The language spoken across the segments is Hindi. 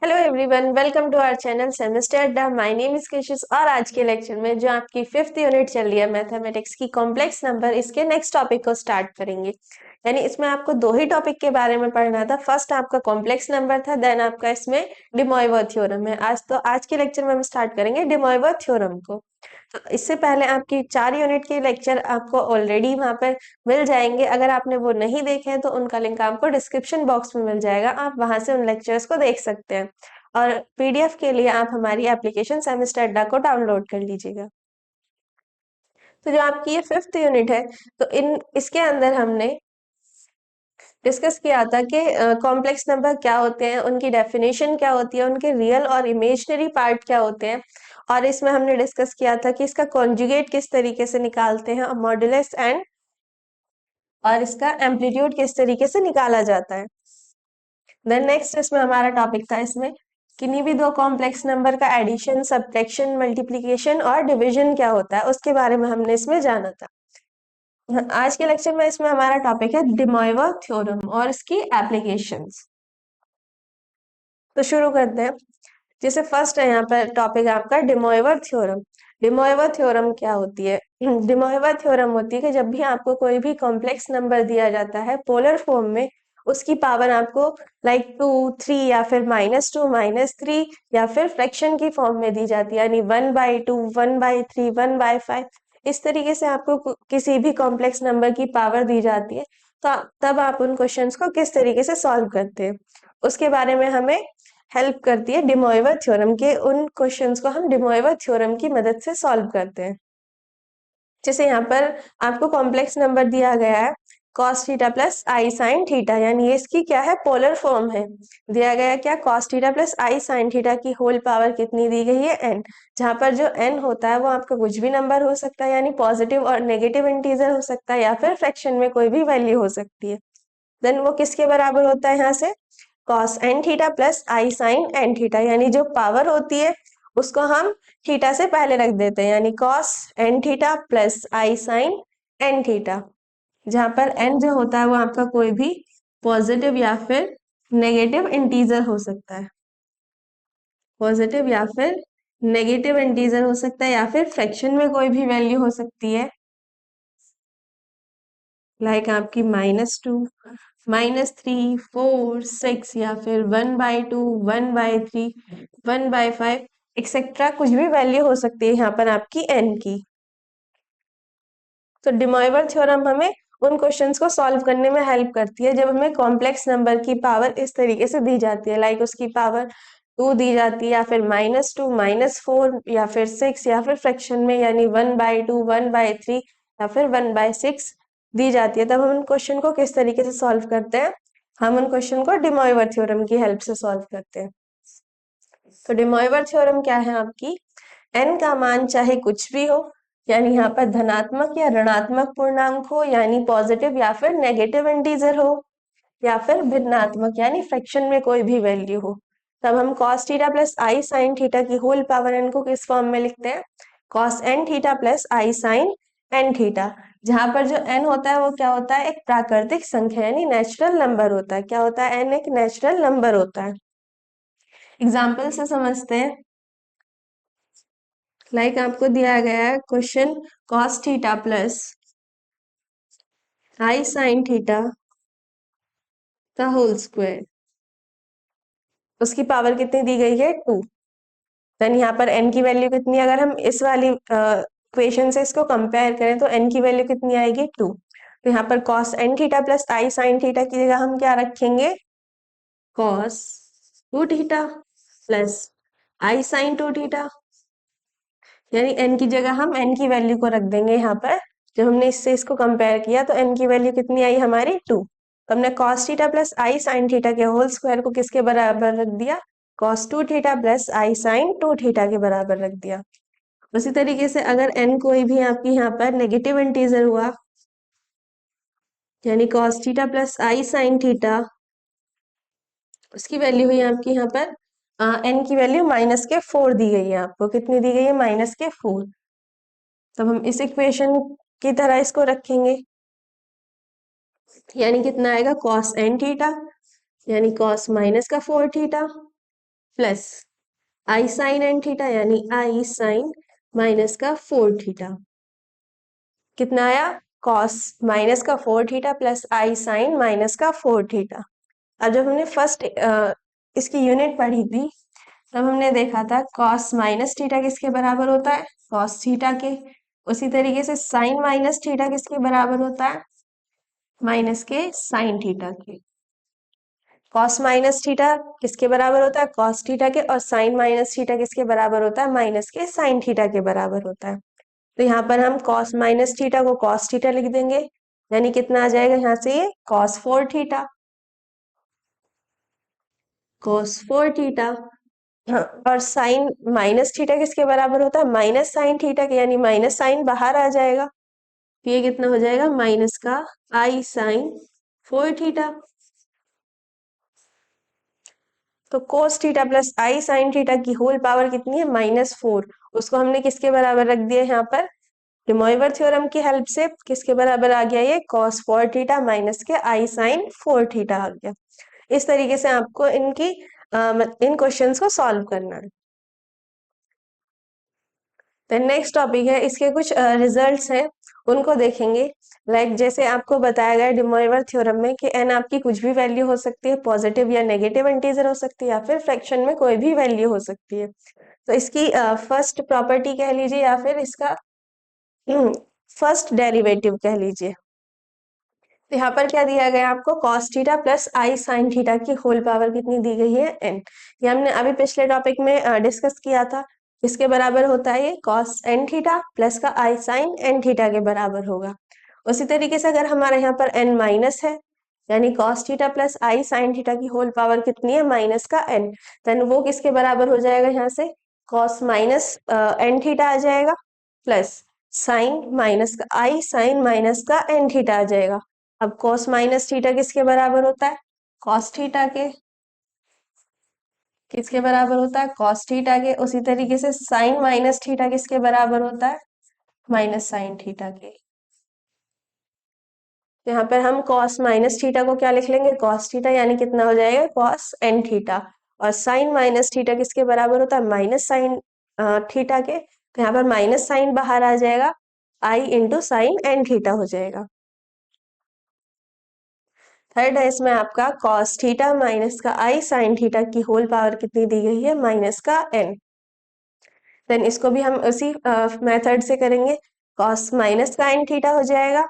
Hello everyone, welcome to our channel semester अड्डा। माय नेम इज केशिश और आज के लेक्चर में जो आपकी फिफ्थ यूनिट चल रही है मैथमेटिक्स की कॉम्प्लेक्स नंबर, इसके नेक्स्ट टॉपिक को स्टार्ट करेंगे। यानी इसमें आपको दो ही टॉपिक के बारे में पढ़ना था। फर्स्ट आपका कॉम्प्लेक्स नंबर था, देन आपका इसमें डे मोइवर थ्योरम है। आज के लेक्चर में हम स्टार्ट करेंगे डे मोइवर थ्योरम को। तो इससे पहले आपकी 4 यूनिट के लेक्चर आपको ऑलरेडी वहां पर मिल जाएंगे। अगर आपने वो नहीं देखे हैं तो उनका लिंक आपको डिस्क्रिप्शन बॉक्स में मिल जाएगा, आप वहां से उन लेक्चर्स को देख सकते हैं। और पीडीएफ के लिए आप हमारी एप्लीकेशन सेमेस्टर अड्डा को डाउनलोड कर लीजिएगा। तो जो आपकी ये फिफ्थ यूनिट है, तो इन इसके अंदर हमने डिस्कस किया था कि कॉम्प्लेक्स नंबर क्या होते हैं, उनकी डेफिनेशन क्या होती है, उनके रियल और इमेजिनरी पार्ट क्या होते हैं। और इसमें हमने डिस्कस किया था कि इसका कॉन्जुगेट किस तरीके से निकालते हैं, और मॉडुलस एंड और इसका एम्पलीट्यूड किस तरीके से निकाला जाता है। देन नेक्स्ट इसमें हमारा टॉपिक था, इसमें किन्हीं भी दो कॉम्प्लेक्स नंबर का एडिशन, सब्ट्रैक्शन, मल्टीप्लिकेशन और डिवीजन क्या होता है, उसके बारे में हमने इसमें जाना था। आज के लेक्चर में इसमें हमारा टॉपिक है डे मोइवर थ्योरम और इसकी एप्लीकेशंस। तो शुरू करते हैं। जैसे फर्स्ट है यहाँ पर टॉपिक आपका डे मोइवर थ्योरम। डे मोइवर थ्योरम क्या होती है? डे मोइवर थ्योरम होती है कि जब भी आपको कोई भी कॉम्प्लेक्स नंबर दिया जाता है पोलर फॉर्म में, उसकी पावर आपको लाइक 2, 3 या फिर -2, -3 या फिर फ्रैक्शन की फॉर्म में दी जाती है, यानी 1/2, 1/3, 1/5। इस तरीके से आपको किसी भी कॉम्प्लेक्स नंबर की पावर दी जाती है। तो तब आप उन क्वेश्चंस को किस तरीके से सॉल्व करते हैं, उसके बारे में हमें हेल्प करती है डे मोइवर थ्योरम के। उन क्वेश्चंस को हम डे मोइवर थ्योरम की मदद से सॉल्व करते हैं। जैसे यहाँ पर आपको कॉम्प्लेक्स नंबर दिया गया है cos थीटा प्लस आई साइन थीटा, यानी ये इसकी क्या है, पोलर फॉर्म है। दिया गया क्या, cos थीटा प्लस आई साइन थीटा की होल पावर कितनी दी गई है, n। जहां पर जो n होता है वो आपका कुछ भी नंबर हो सकता है, यानी पॉजिटिव और नेगेटिव इंटीजर हो सकता है, या फिर फ्रैक्शन में कोई भी वैल्यू हो सकती है। देन वो किसके बराबर होता है, यहाँ से cos n थीटा प्लस आई साइन n थीटा, यानी जो पावर होती है उसको हम थीटा से पहले रख देते हैं, यानी cos n थीटा प्लस आई साइन n थीटा। जहां पर n जो होता है वो आपका कोई भी पॉजिटिव या फिर नेगेटिव इंटीजर हो सकता है। पॉजिटिव या फिर नेगेटिव इंटीजर हो सकता है, या फिर फ्रैक्शन में कोई भी वैल्यू हो सकती है, लाइक आपकी -2, -3, 4, 6 या फिर 1/2, 1/3, 1/5 एक्सेट्रा, कुछ भी वैल्यू हो सकती है यहाँ पर आपकी n की। तो डे मोइवर थ्योरम हमें उन क्वेश्चंस को सॉल्व करने में हेल्प करती है जब हमें कॉम्प्लेक्स नंबर की पावर इस तरीके से दी जाती है, लाइक उसकी पावर 2 दी जाती है, या फिर -2, -4 या फिर 6, या फिर फ्रैक्शन में यानी 1/2, 1/3 या फिर 1/6 दी जाती है। तब हम उन क्वेश्चन को किस तरीके से सॉल्व करते हैं, हम उन क्वेश्चन को डे मोइवर थ्योरम की हेल्प से सॉल्व करते हैं। तो डे मोइवर थ्योरम क्या है आपकी, n का मान चाहे कुछ भी हो, यानी यहाँ पर धनात्मक या ऋणात्मक पूर्णांक हो, यानी पॉजिटिव या फिर नेगेटिव इंटीजर हो, या फिर भिन्नात्मक यानी फ्रैक्शन में कोई भी वैल्यू हो, तब हम cos थीटा प्लस आई साइन थीटा की होल पावर n को किस फॉर्म में लिखते हैं, cos n थीटा प्लस आई साइन n थीटा। जहां पर जो n होता है वो क्या होता है, एक प्राकृतिक संख्या यानी नेचुरल नंबर होता है। क्या होता है, n एक नेचुरल नंबर होता है। एग्जाम्पल से समझते हैं। लाइक आपको दिया गया है क्वेश्चन, cos थीटा प्लस आई साइन थीटा का होल स्क्वायर, उसकी पावर कितनी दी गई है, 2। देन यहाँ पर n की वैल्यू कितनी है, अगर हम इस वाली इक्वेशन से इसको कंपेयर करें तो n की वैल्यू कितनी आएगी, 2। तो यहाँ पर cos n थीटा प्लस आई साइन थीटा की जगह हम क्या रखेंगे, cos 2 थीटा प्लस आई साइन 2 थीटा, यानी n की जगह हम n की वैल्यू को रख देंगे यहाँ पर। जब हमने इससे इसको कंपेयर किया तो n की वैल्यू कितनी आई हमारी, 2। तो हमने cos थीटा प्लस आई साइन थीटा के होल स्क्वायर को किसके बराबर रख दिया, cos 2 थीटा प्लस आई साइन 2 थीटा के बराबर रख दिया। उसी तरीके से अगर n कोई भी आपकी यहाँ पर नेगेटिव इंटीजर हुआ, यानी cos थीटा प्लस आई साइन थीटा, उसकी वैल्यू हुई आपकी यहाँ पर n की वैल्यू -4 दी गई है आपको, कितनी दी गई है, -4। तब हम इस इक्वेशन की तरह इसको रखेंगे, यानी कितना आएगा, cos n थीटा यानी cos -4 थीटा प्लस आई साइन एन थीटा यानी आई साइन माइनस का 4 थीटा। कितना आया? कॉस माइनस का 4 थीटा प्लस आई साइन माइनस का 4 थीटा। अब जब हमने फर्स्ट इसकी यूनिट पढ़ी थी तब हमने देखा था कॉस माइनस थीटा किसके बराबर होता है? कॉस थीटा के। उसी तरीके से साइन माइनस थीटा किसके बराबर होता है? माइनस के साइन थीटा के। कॉस माइनस थीटा किसके बराबर होता है? कॉस थीटा के। और साइन माइनस थीटा किसके बराबर होता है? माइनस के साइन थीटा के बराबर होता है। तो यहाँ पर हम कॉस माइनस थीटा को कॉस थीटा लिख देंगे, यानी कितना आ जाएगा यहाँ से? ये cos 4 थीटा। cos 4 theta. हाँ, और साइन माइनस थीटा किसके बराबर होता है? माइनस साइन थीटा के, यानी माइनस साइन बाहर आ जाएगा। तो ये कितना हो जाएगा? माइनस का आई साइन 4 थीटा। तो cos थीटा प्लस आई साइन थीटा की होल पावर कितनी है? -4। उसको हमने किसके बराबर रख दिया यहाँ पर? डिमोइवर थ्योरम की हेल्प से किसके बराबर आ गया? ये cos 4 थीटा माइनस के आई साइन 4 थीटा आ गया। इस तरीके से आपको इन क्वेश्चंस को सॉल्व करना है। देन नेक्स्ट टॉपिक है, इसके कुछ रिजल्ट्स हैं उनको देखेंगे। लाइक जैसे आपको बताया गया डिमोइवर थ्योरम में कि एन आपकी कुछ भी वैल्यू हो सकती है, पॉजिटिव या नेगेटिव इंटीजर हो सकती है, या फिर फ्रैक्शन में कोई भी वैल्यू हो सकती है। तो इसकी फर्स्ट प्रॉपर्टी कह लीजिए या फिर इसका फर्स्ट डेरिवेटिव कह लीजिए। तो यहाँ पर क्या दिया गया आपको? cos थीटा प्लस आई साइन थीटा की होल पावर कितनी दी गई है? n। ये हमने अभी पिछले टॉपिक में डिस्कस किया था। इसके बराबर होता है ये cos n थीटा प्लस का आई साइन n थीटा के बराबर होगा। उसी तरीके से अगर हमारे यहाँ पर n माइनस है, यानी cos थीटा प्लस आई साइन थीटा की होल पावर कितनी है? माइनस का n। देन वो किसके बराबर हो जाएगा यहाँ से? cos माइनस n थीटा आ जाएगा प्लस साइन माइनस का आई साइन माइनस का n थीटा आ जाएगा। अब cos माइनस थीटा किसके बराबर होता है? cos थीटा के। किसके बराबर होता है? cos थीटा के। उसी तरीके से साइन माइनस थीटा किसके बराबर होता है? माइनस साइन थीटा के। तो यहाँ पर हम cos माइनस थीटा को क्या लिख लेंगे? cos थीटा, यानी कितना हो जाएगा? cos n theta. और साइन माइनस थीटा किसके बराबर होता है? माइनस साइन थीटा के। तो यहाँ पर माइनस साइन बाहर आ जाएगा, आई इंटू साइन एन थीटा हो जाएगा। थर्ड है इसमें आपका cos थीटा माइनस का आई साइन थीटा की होल पावर कितनी दी गई है? माइनस का n। देन इसको भी हम उसी मेथड से करेंगे। cos माइनस का n थीटा हो जाएगा।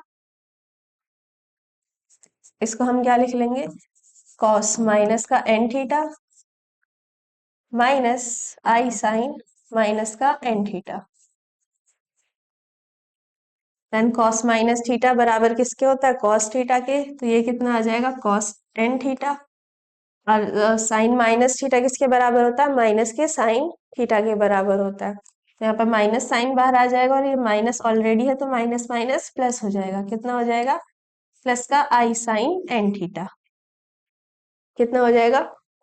इसको हम क्या लिख लेंगे? cos माइनस का n थीटा माइनस आई साइन माइनस का n theta. Then cos minus theta बराबर किसके होता है? cos थीटा के। तो ये कितना आ जाएगा? cos n theta. और साइन माइनस थीटा किसके बराबर होता है? माइनस के साइन थीटा के बराबर होता है। तो यहाँ पर माइनस साइन बाहर आ जाएगा, और ये माइनस ऑलरेडी है तो माइनस माइनस प्लस हो जाएगा। कितना हो जाएगा? प्लस का आई साइन एन थीटा। कितना हो जाएगा?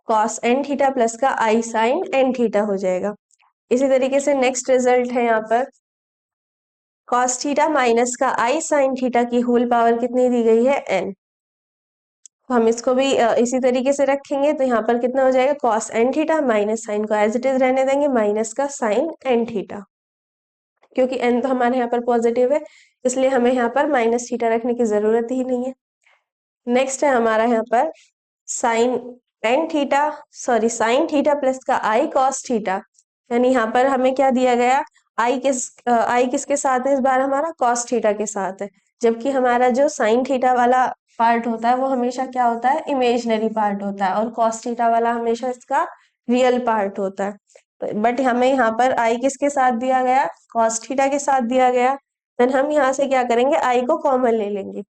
cos एन थीटा प्लस का आई साइन एन थीटा हो जाएगा। इसी तरीके से नेक्स्ट रिजल्ट है यहाँ पर cos थीटा माइनस का आई साइन थीटा की होल पावर कितनी दी गई है? n। तो हम इसको भी इसी तरीके से रखेंगे। तो यहाँ पर कितना हो जाएगा? cos n theta minus sine को एज इट इज रहने देंगे, माइनस का साइन n थीटा। क्योंकि n तो हमारे यहाँ पर पॉजिटिव है, इसलिए हमें यहाँ पर माइनस थीटा रखने की जरूरत ही नहीं है। नेक्स्ट है हमारा यहाँ पर sine n theta, sorry sine theta plus का आई cos थीटा। यानी यहाँ पर हमें क्या दिया गया? आई किसके साथ है इस बार? हमारा cos थीटा के साथ है। जबकि हमारा जो साइन थीटा वाला पार्ट होता है वो हमेशा क्या होता है? इमेजनरी पार्ट होता है, और cos थीटा वाला हमेशा इसका रियल पार्ट होता है। बट हमें यहाँ पर आई किसके साथ दिया गया? cos थीटा के साथ दिया गया। देन हम यहाँ से क्या करेंगे? आई को कॉमन ले लेंगे।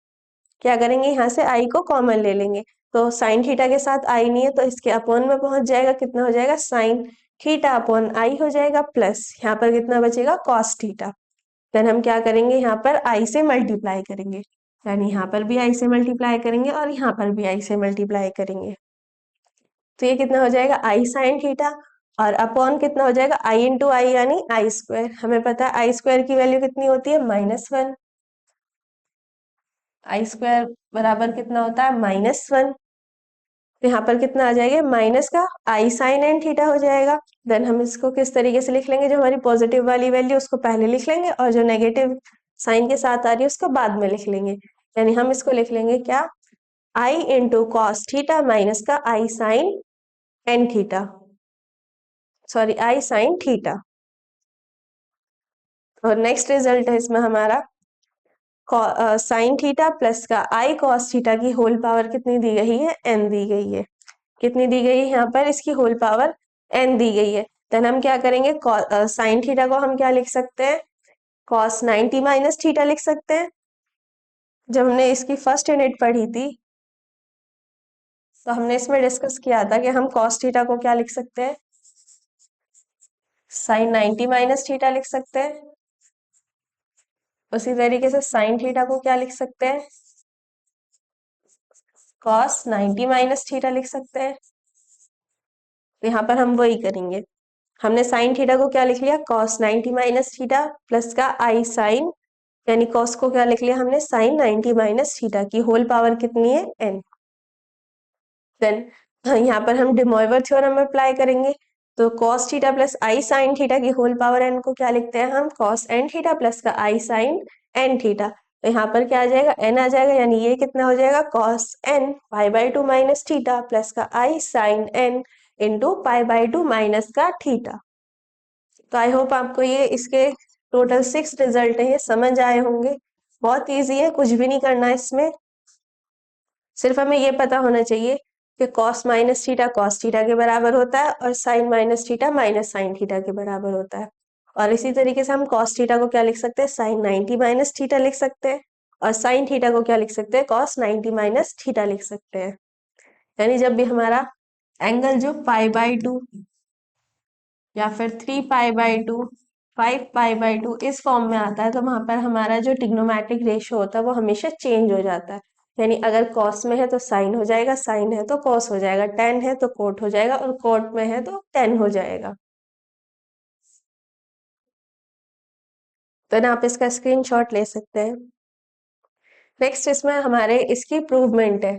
क्या करेंगे? यहाँ से आई को कॉमन ले लेंगे। तो साइन थीटा के साथ आई नहीं है तो इसके अपॉन में पहुंच जाएगा। कितना हो जाएगा? साइन थीटा अपॉन आई हो जाएगा, प्लस यहाँ पर कितना बचेगा? cos theta. देन हम क्या करेंगे? यहाँ पर आई से मल्टीप्लाई करेंगे, यानी यहाँ पर भी आई से मल्टीप्लाई करेंगे और यहाँ पर भी आई से मल्टीप्लाई करेंगे। तो ये कितना हो जाएगा? आई साइन थीटा, और अपॉन कितना हो जाएगा? आई इंटू आई, यानी आई स्क्वायर। हमें पता है आई स्क्वायर की वैल्यू कितनी होती है? -1। आई स्क्वायर बराबर कितना होता है? -1। तो यहाँ पर कितना आ जाएगा, माइनस का आई साइन एन थीटा हो जाएगा। देन हम इसको किस तरीके से लिख लेंगे, जो हमारी पॉजिटिव वाली वैल्यू उसको पहले लिख लेंगे और जो नेगेटिव साइन के साथ आ रही है उसको बाद में लिख लेंगे। यानी हम इसको लिख लेंगे क्या, I into cos theta minus का आई sine N theta, sorry I sine theta. और नेक्स्ट रिजल्ट है इसमें हमारा साइन थीटा प्लस का आई कॉस थीटा की होल पावर कितनी दी गई है, एन दी गई है। कितनी दी गई है यहाँ पर, इसकी होल पावर एन दी गई है। देन हम क्या करेंगे, साइन थीटा को हम क्या लिख सकते हैं, कॉस 90 माइनस थीटा लिख सकते हैं। जब हमने इसकी फर्स्ट यूनिट पढ़ी थी तो हमने इसमें डिस्कस किया था कि हम कॉस थीटा को क्या लिख सकते हैं, साइन 90 माइनस थीटा लिख सकते हैं। उसी तरीके से साइन थीटा को क्या लिख सकते हैं, कॉस 90 माइनस थीटा लिख सकते हैं। तो यहाँ पर हम वही करेंगे, हमने साइन थीटा को क्या लिख लिया, कॉस 90 माइनस थीटा प्लस का आई साइन, यानी कॉस को क्या लिख लिया हमने, साइन 90 माइनस थीटा की होल पावर कितनी है, एन। देन यहाँ पर हम डिमॉइवर थ्योरम अप्लाई करेंगे। तो कॉस थीटा प्लस आई साइन थीटा की होल पावर एन को क्या लिखते हैं हम, कॉस एन थीटा प्लस का आई साइन एन थीटा। तो यहाँ पर क्या आ जाएगा, एन आ जाएगा, यानी ये कितना हो जाएगा, cos N pi by two minus theta plus का आई sine N into pi by two minus का थीटा। तो आई होप आपको ये इसके टोटल 6 रिजल्ट है, ये समझ आए होंगे। बहुत इजी है, कुछ भी नहीं करना है इसमें, सिर्फ हमें ये पता होना चाहिए कि cos minus theta cos theta के बराबर होता है और sine minus theta minus sine theta के बराबर होता है। और इसी तरीके से हम कॉस थीटा को क्या लिख सकते हैं, साइन 90 माइनस थीटा लिख सकते हैं, और साइन थीटा को क्या लिख सकते हैं, कॉस 90 माइनस थीटा लिख सकते हैं। यानी जब भी हमारा एंगल जो पाई बाई टू या फिर 3 पाई by to 5 pi by to इस फॉर्म में आता है, तो वहां पर हमारा जो ट्रिग्नोमेट्रिक रेशियो होता है वो हमेशा चेंज हो जाता है। यानी अगर कॉस में है तो साइन हो जाएगा, साइन है तो कॉस हो जाएगा, टेन है तो कोट हो जाएगा, और कोट में है तो टेन हो जाएगा। तो ना आप इसका स्क्रीनशॉट ले सकते हैं। नेक्स्ट इसमें हमारे इसकी प्रूवमेंट है,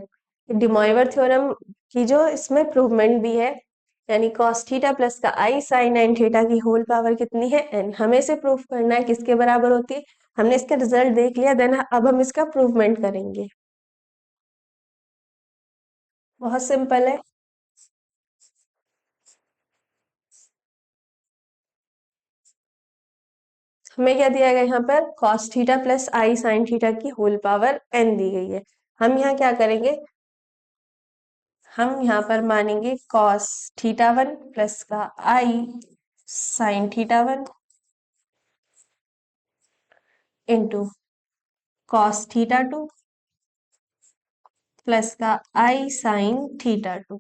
डिमॉइवर थ्योरम की जो इसमें प्रूवमेंट भी है। यानी कॉस थीटा प्लस का आई साइन एन थीटा की होल पावर कितनी है, एन। हमें इसे प्रूव करना है किसके बराबर होती है। हमने इसका रिजल्ट देख लिया, देन अब हम इसका प्रूवमेंट करेंगे। बहुत सिंपल है। हमें क्या दिया गया यहाँ पर, कॉस थीटा प्लस आई साइन थीटा की होल पावर एन दी गई है। हम यहाँ क्या करेंगे, हम यहाँ पर मानेंगे कॉस थीटा वन प्लस का आई sine theta one into cos theta two plus का आई साइन थीटा टू।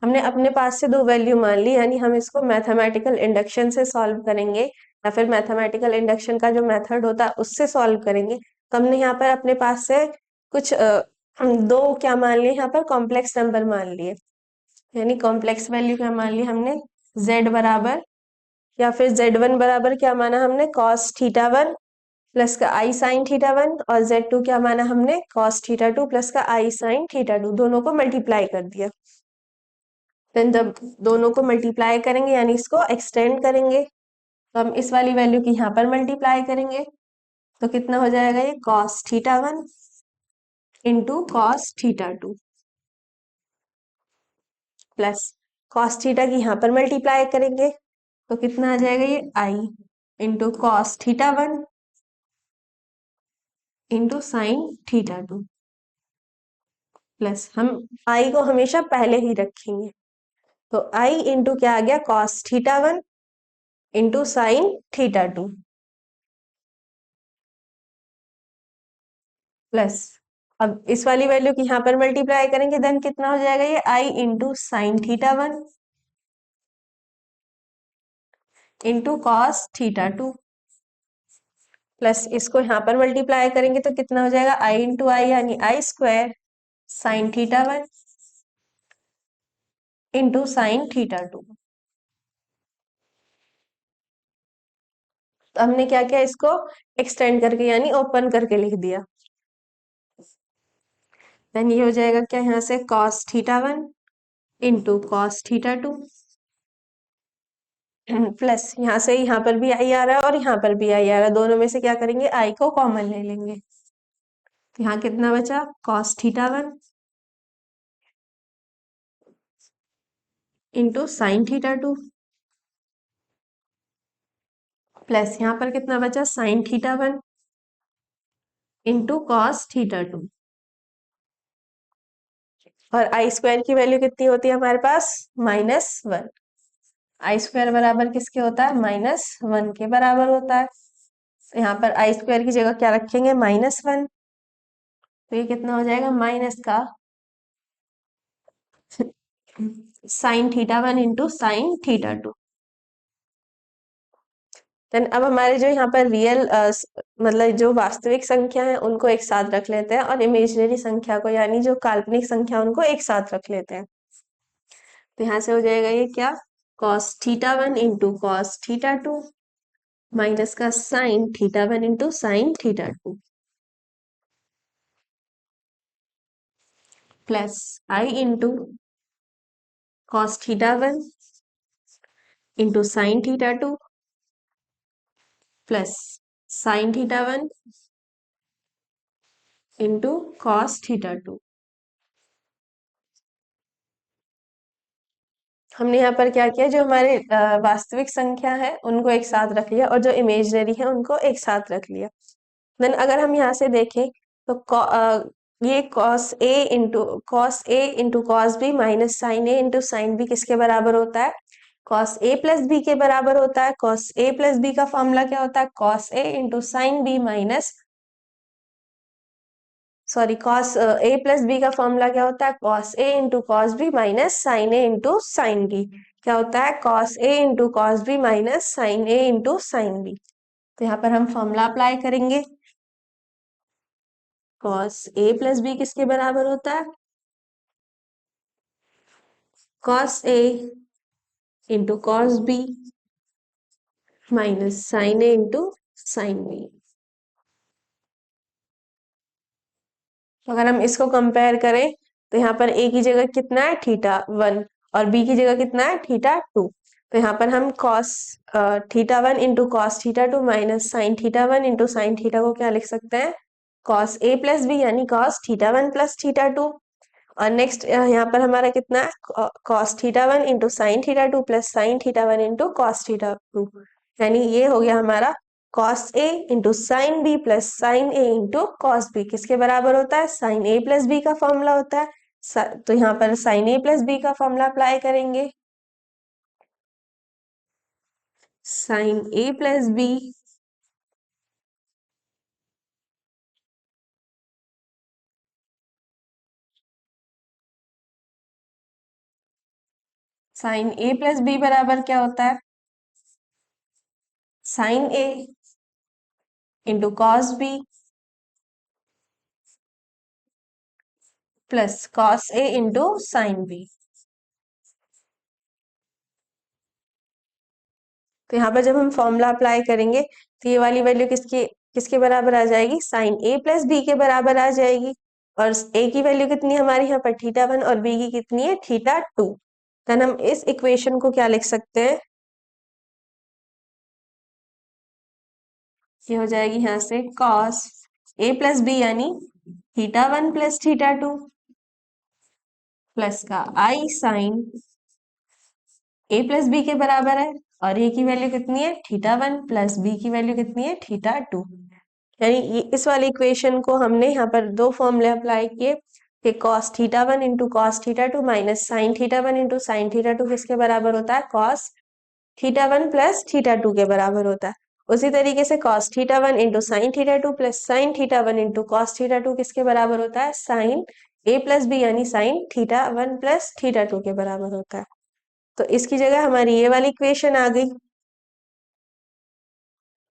हमने अपने पास से दो वैल्यू मान ली, यानी हम इसको मैथमेटिकल इंडक्शन से सॉल्व करेंगे या फिर मैथमेटिकल इंडक्शन का जो मेथड होता है उससे सॉल्व करेंगे। तो हमने यहाँ पर अपने पास से कुछ दो क्या मान लिए, यहाँ पर कॉम्प्लेक्स नंबर मान लिए। यानी कॉम्प्लेक्स वैल्यू क्या मान ली हमने, z बराबर या फिर z1 बराबर क्या माना हमने, कॉस थीटा वन प्लस का आई साइन थीटा वन, और z2 क्या माना हमने, कॉस थीटा टू प्लस का आई साइन थीटा टू, दोनों को मल्टीप्लाई कर दिया। देन जब दोनों को मल्टीप्लाई करेंगे यानी इसको एक्सटेंड करेंगे, तो हम इस वाली वैल्यू की यहाँ पर मल्टीप्लाई करेंगे। तो कितना हो जाएगा ये, cos theta one into cos theta two plus cos theta की यहाँ पर मल्टीप्लाई करेंगे, तो कितना आ जाएगा ये, I into cos theta one into sine theta two plus, हम आई को हमेशा पहले ही रखेंगे, तो आई इंटू क्या आ गया, cos theta one into sine theta two plus, अब इस वाली वैल्यू की यहाँ पर मल्टीप्लाई करेंगे, देन कितना हो जाएगा ये, I into sine theta one into cos theta two plus इसको यहाँ पर मल्टीप्लाई करेंगे तो कितना हो जाएगा, आई इंटू आई यानी I square sine theta one into sine theta two. तो हमने क्या किया, इसको एक्सटेंड करके यानी ओपन करके लिख दिया। देन ये हो जाएगा क्या यहाँ से cos theta one into cos theta two plus यहाँ से यहाँ पर भी आई आ रहा है और यहाँ पर भी आई आ रहा है, दोनों में से क्या करेंगे आई को कॉमन ले लेंगे। तो यहाँ कितना बचा cos theta one into sine theta two plus यहाँ पर कितना बचा sign theta one into cos theta two. और आई स्क्वायर की वैल्यू कितनी होती है हमारे पास -1। आई स्क्वायर बराबर किसके होता है -1 के बराबर होता है। तो यहाँ पर आई स्क्वायर की जगह क्या रखेंगे -1। तो ये कितना हो जाएगा माइनस का sine theta one into sine theta two. Then अब हमारे जो यहाँ पर रियल मतलब जो वास्तविक संख्या है उनको एक साथ रख लेते हैं और इमेजिनरी संख्या को यानी जो काल्पनिक संख्या उनको एक साथ रख लेते हैं। तो यहाँ से हो जाएगा ये क्या cos theta one into cos theta two minus का sine theta one into sine theta two plus आई into cos theta one into sine theta two plus sine theta one into cos theta two. हमने यहाँ पर क्या किया जो हमारे वास्तविक संख्या है उनको एक साथ रख लिया और जो इमेजिनरी है उनको एक साथ रख लिया। देन अगर हम यहाँ से देखें तो ये cos A into cos B minus sine A into sine B किसके बराबर होता है कॉस ए प्लस बी के बराबर होता है। कॉस ए प्लस बी का फॉर्मूला क्या होता है cos A into sine B minus sorry cos A plus B का फॉर्मूला क्या होता है cos A into cos B minus sine A into sine B. क्या होता है cos A into cos B minus sine A into sine B. तो यहाँ पर हम फॉर्मूला अप्लाई करेंगे कॉस ए प्लस बी किसके बराबर होता है cos A into cos B minus sine A into sine B. अगर हम इसको कंपेयर करें तो यहाँ पर ए की जगह कितना है थीटा वन और बी की जगह कितना है थीटा टू। तो यहाँ पर हम cos theta one into cos theta two minus sine theta one into sine theta को क्या लिख सकते हैं कॉस ए प्लस बी यानी cos theta one plus theta two. और नेक्स्ट यहाँ पर हमारा कितना है cos theta one into sine theta two plus sine theta one into cos theta two यानी ये हो गया हमारा cos A into sine B plus sine A into cos B किसके बराबर होता है साइन ए प्लस बी का फॉर्मूला होता है। तो यहाँ पर साइन ए प्लस बी का फॉर्मूला अप्लाई करेंगे sine A plus B sine A plus B बराबर क्या होता है sine A into cos B plus cos A into sine B. तो यहाँ पर जब हम फॉर्मूला अप्लाई करेंगे तो ये वाली वैल्यू किसके किसके बराबर आ जाएगी साइन ए प्लस बी के बराबर आ जाएगी। और ए की वैल्यू कितनी है हमारी यहाँ पर थीटा वन और बी की कितनी है थीटा टू। देन हम इस इक्वेशन को क्या लिख सकते हैं ये हो जाएगी यहाँ से कॉस ए प्लस बी यानी theta one plus theta two plus का आई साइन ए प्लस बी के बराबर है और ए की वैल्यू कितनी है थीटा वन प्लस बी की वैल्यू कितनी है थीटा टू। यानी इस वाली इक्वेशन को हमने यहाँ पर दो फॉर्मूले अप्लाई किए कि cos theta one into cos theta two minus sine theta one into sine theta to किसके बराबर होता है cos theta one plus theta to के बराबर होता है। उसी तरीके से cos theta one into sine theta two plus sine theta one into cos theta to किसके बराबर होता है साइन ए प्लस बी यानी sign theta one plus theta to के बराबर होता है। तो इसकी जगह हमारी ये वाली इक्वेशन आ गई।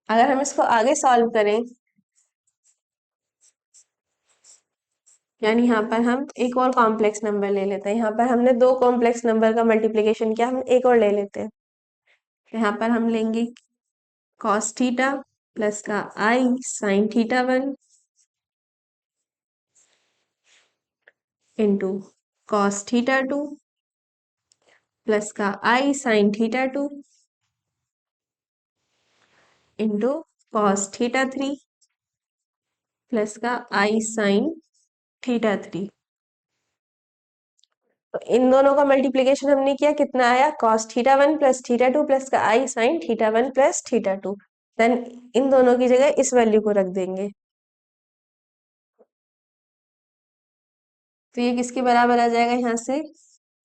अगर हम इसको आगे सॉल्व करें यानी यहाँ पर हम एक और कॉम्प्लेक्स नंबर ले लेते हैं। यहाँ पर हमने दो कॉम्प्लेक्स नंबर का मल्टीप्लिकेशन किया हम एक और ले लेते हैं। यहाँ पर हम लेंगे कॉस थीटा प्लस का आई sine theta one into cos theta two plus का आई sine theta two into cos theta three plus का आई साइन थीटा थ्री। तो इन दोनों का मल्टीप्लीकेशन हमने किया, कितना आया, cos theta one plus theta two plus का आई sine theta one plus theta two. Then इन दोनों की जगह इस वैल्यू को रख देंगे, तो ये किसके बराबर आ जाएगा यहाँ से,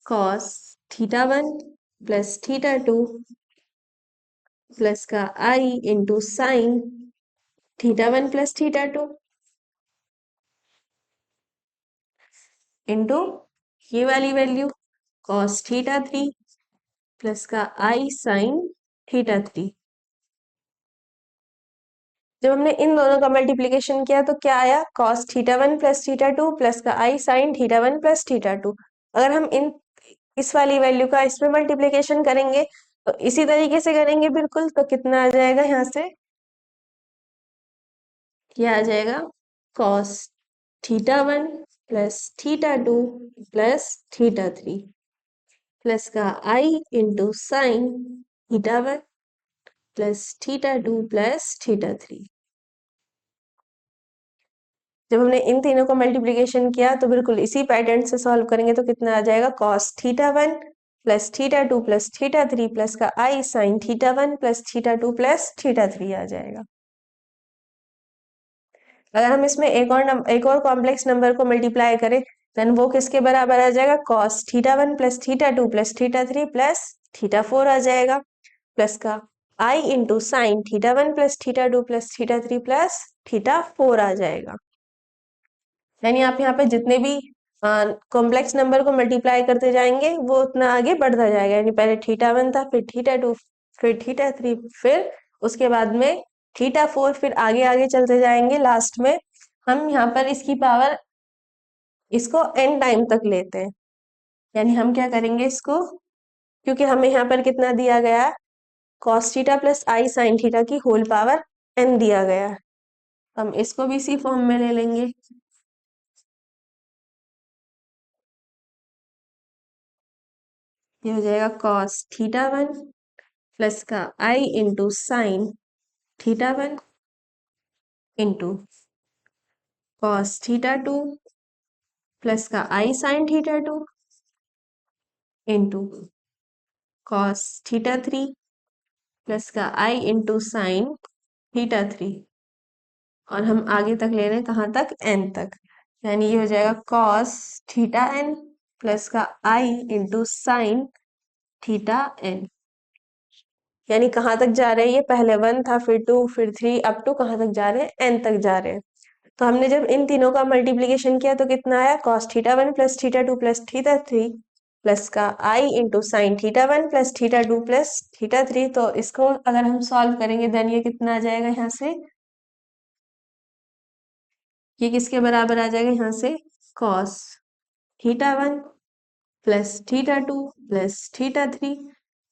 cos theta one plus theta two plus का आई into sine theta one plus theta two into ये वाली value cos theta three plus का आई साइन थीटा थ्री। जब हमने इन दोनों का मल्टीप्लीकेशन किया तो क्या आया, cos theta one plus theta two plus का आई sine theta one plus theta two. अगर हम इन इस वाली वैल्यू का इसमें मल्टीप्लीकेशन करेंगे तो इसी तरीके से करेंगे बिल्कुल, तो कितना आ जाएगा यहाँ से, ये आ जाएगा cos theta one plus theta two plus theta three plus का आई into sine theta one plus theta two plus theta three. जब हमने इन तीनों का मल्टीप्लीकेशन किया तो बिल्कुल इसी पैटर्न से सॉल्व करेंगे, तो कितना आ जाएगा, cos theta one plus theta two plus theta three plus का आई sine theta one plus theta two plus theta three आ जाएगा। अगर हम इसमें एक और कॉम्प्लेक्स नंबर को मल्टीप्लाई करें देन वो किसके बराबर आ जाएगा, cos theta one plus theta two plus theta three plus theta four आ जाएगा, प्लस का आई into sine theta one plus theta two plus theta three plus theta four आ जाएगा। यानी आप यहाँ पे जितने भी कॉम्प्लेक्स नंबर को मल्टीप्लाई करते जाएंगे वो उतना आगे बढ़ता जाएगा, यानी पहले थीटा वन था, फिर थीटा टू, फिर थीटा थ्री, फिर उसके बाद में थीटा फोर, फिर आगे आगे चलते जाएंगे। लास्ट में हम यहाँ पर इसकी पावर इसको n टाइम तक लेते हैं, यानी हम क्या करेंगे इसको, क्योंकि हमें यहाँ पर कितना दिया गया है, कॉस थीटा प्लस आई साइन थीटा की होल पावर n दिया गया है, हम इसको भी इसी फॉर्म में ले लेंगे। ये हो जाएगा कॉस थीटा वन प्लस का आई into sine theta one into cos theta two plus का आई sine theta two into cos theta three plus का आई इंटू साइन थीटा थ्री, और हम आगे तक ले रहे हैं कहाँ तक, एन तक, यानी ये हो जाएगा कॉस थीटा एन प्लस का आई इंटू साइन थीटा एन। यानी कहाँ तक जा रहे हैं, ये पहले वन था, फिर टू, फिर थ्री, अप टू कहाँ तक जा रहे हैं, एन तक जा रहे हैं। तो हमने जब इन तीनों का मल्टीप्लीकेशन किया तो कितना आया, cos theta one plus theta two plus theta three plus का आई into sine theta one plus theta two plus theta three. तो इसको अगर हम सॉल्व करेंगे देन ये कितना आ जाएगा यहाँ से, ये किसके बराबर आ जाएगा यहाँ से, cos theta one plus theta two plus theta three,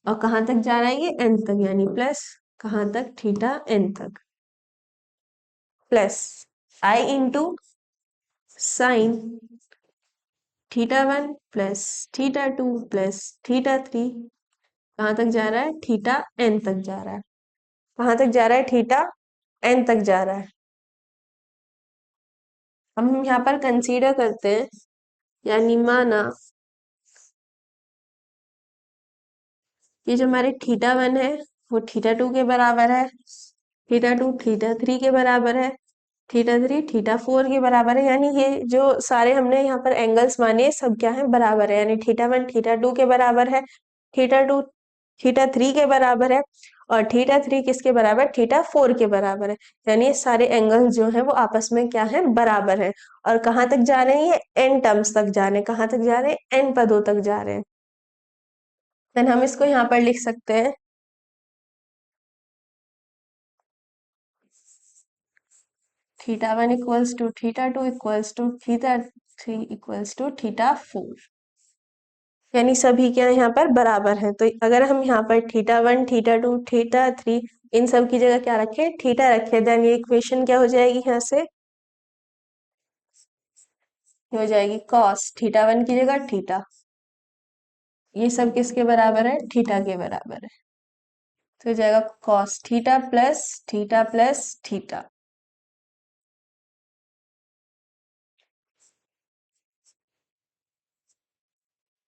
और कहाँ तक जा रहा है ये, एन तक, यानी प्लस कहाँ तक, थीटा एन तक, प्लस आई into sine theta one plus theta two plus theta three, कहाँ तक जा रहा है, थीटा एन तक जा रहा है, कहाँ तक जा रहा है, थीटा एन तक जा रहा है। हम यहाँ पर कंसीडर करते हैं, यानी माना ये जो हमारे थीटा वन है वो थीटा टू के बराबर है, थीटा टू थीटा थ्री के बराबर है, थीटा थ्री थीटा फोर के बराबर है, यानी ये जो सारे हमने यहाँ पर एंगल्स माने सब क्या है, बराबर है, यानी थीटा वन थीटा टू के बराबर है, थीटा टू थीटा थ्री के बराबर है, और थीटा थ्री किसके बराबर, थीटा फोर के बराबर है। यानी ये सारे एंगल्स जो है वो आपस में क्या है, बराबर है। और कहाँ तक जा रहे हैं, ये एन टर्म्स तक जा रहे हैं, कहाँ तक जा रहे हैं, एन पदों तक जा रहे हैं। देन हम इसको यहाँ पर लिख सकते हैं, theta one equals to theta two equals to theta three equals to theta four, यानी सभी क्या यहाँ पर बराबर है। तो अगर हम यहाँ पर theta one theta two theta three इन सब की जगह क्या रखें, थीटा रखें, देन ये इक्वेशन क्या हो जाएगी यहाँ से, ये हो जाएगी कॉस थीटा वन की जगह थीटा, ये सब किसके बराबर है, थीटा के बराबर है। तो हो जाएगा cos theta plus theta plus theta.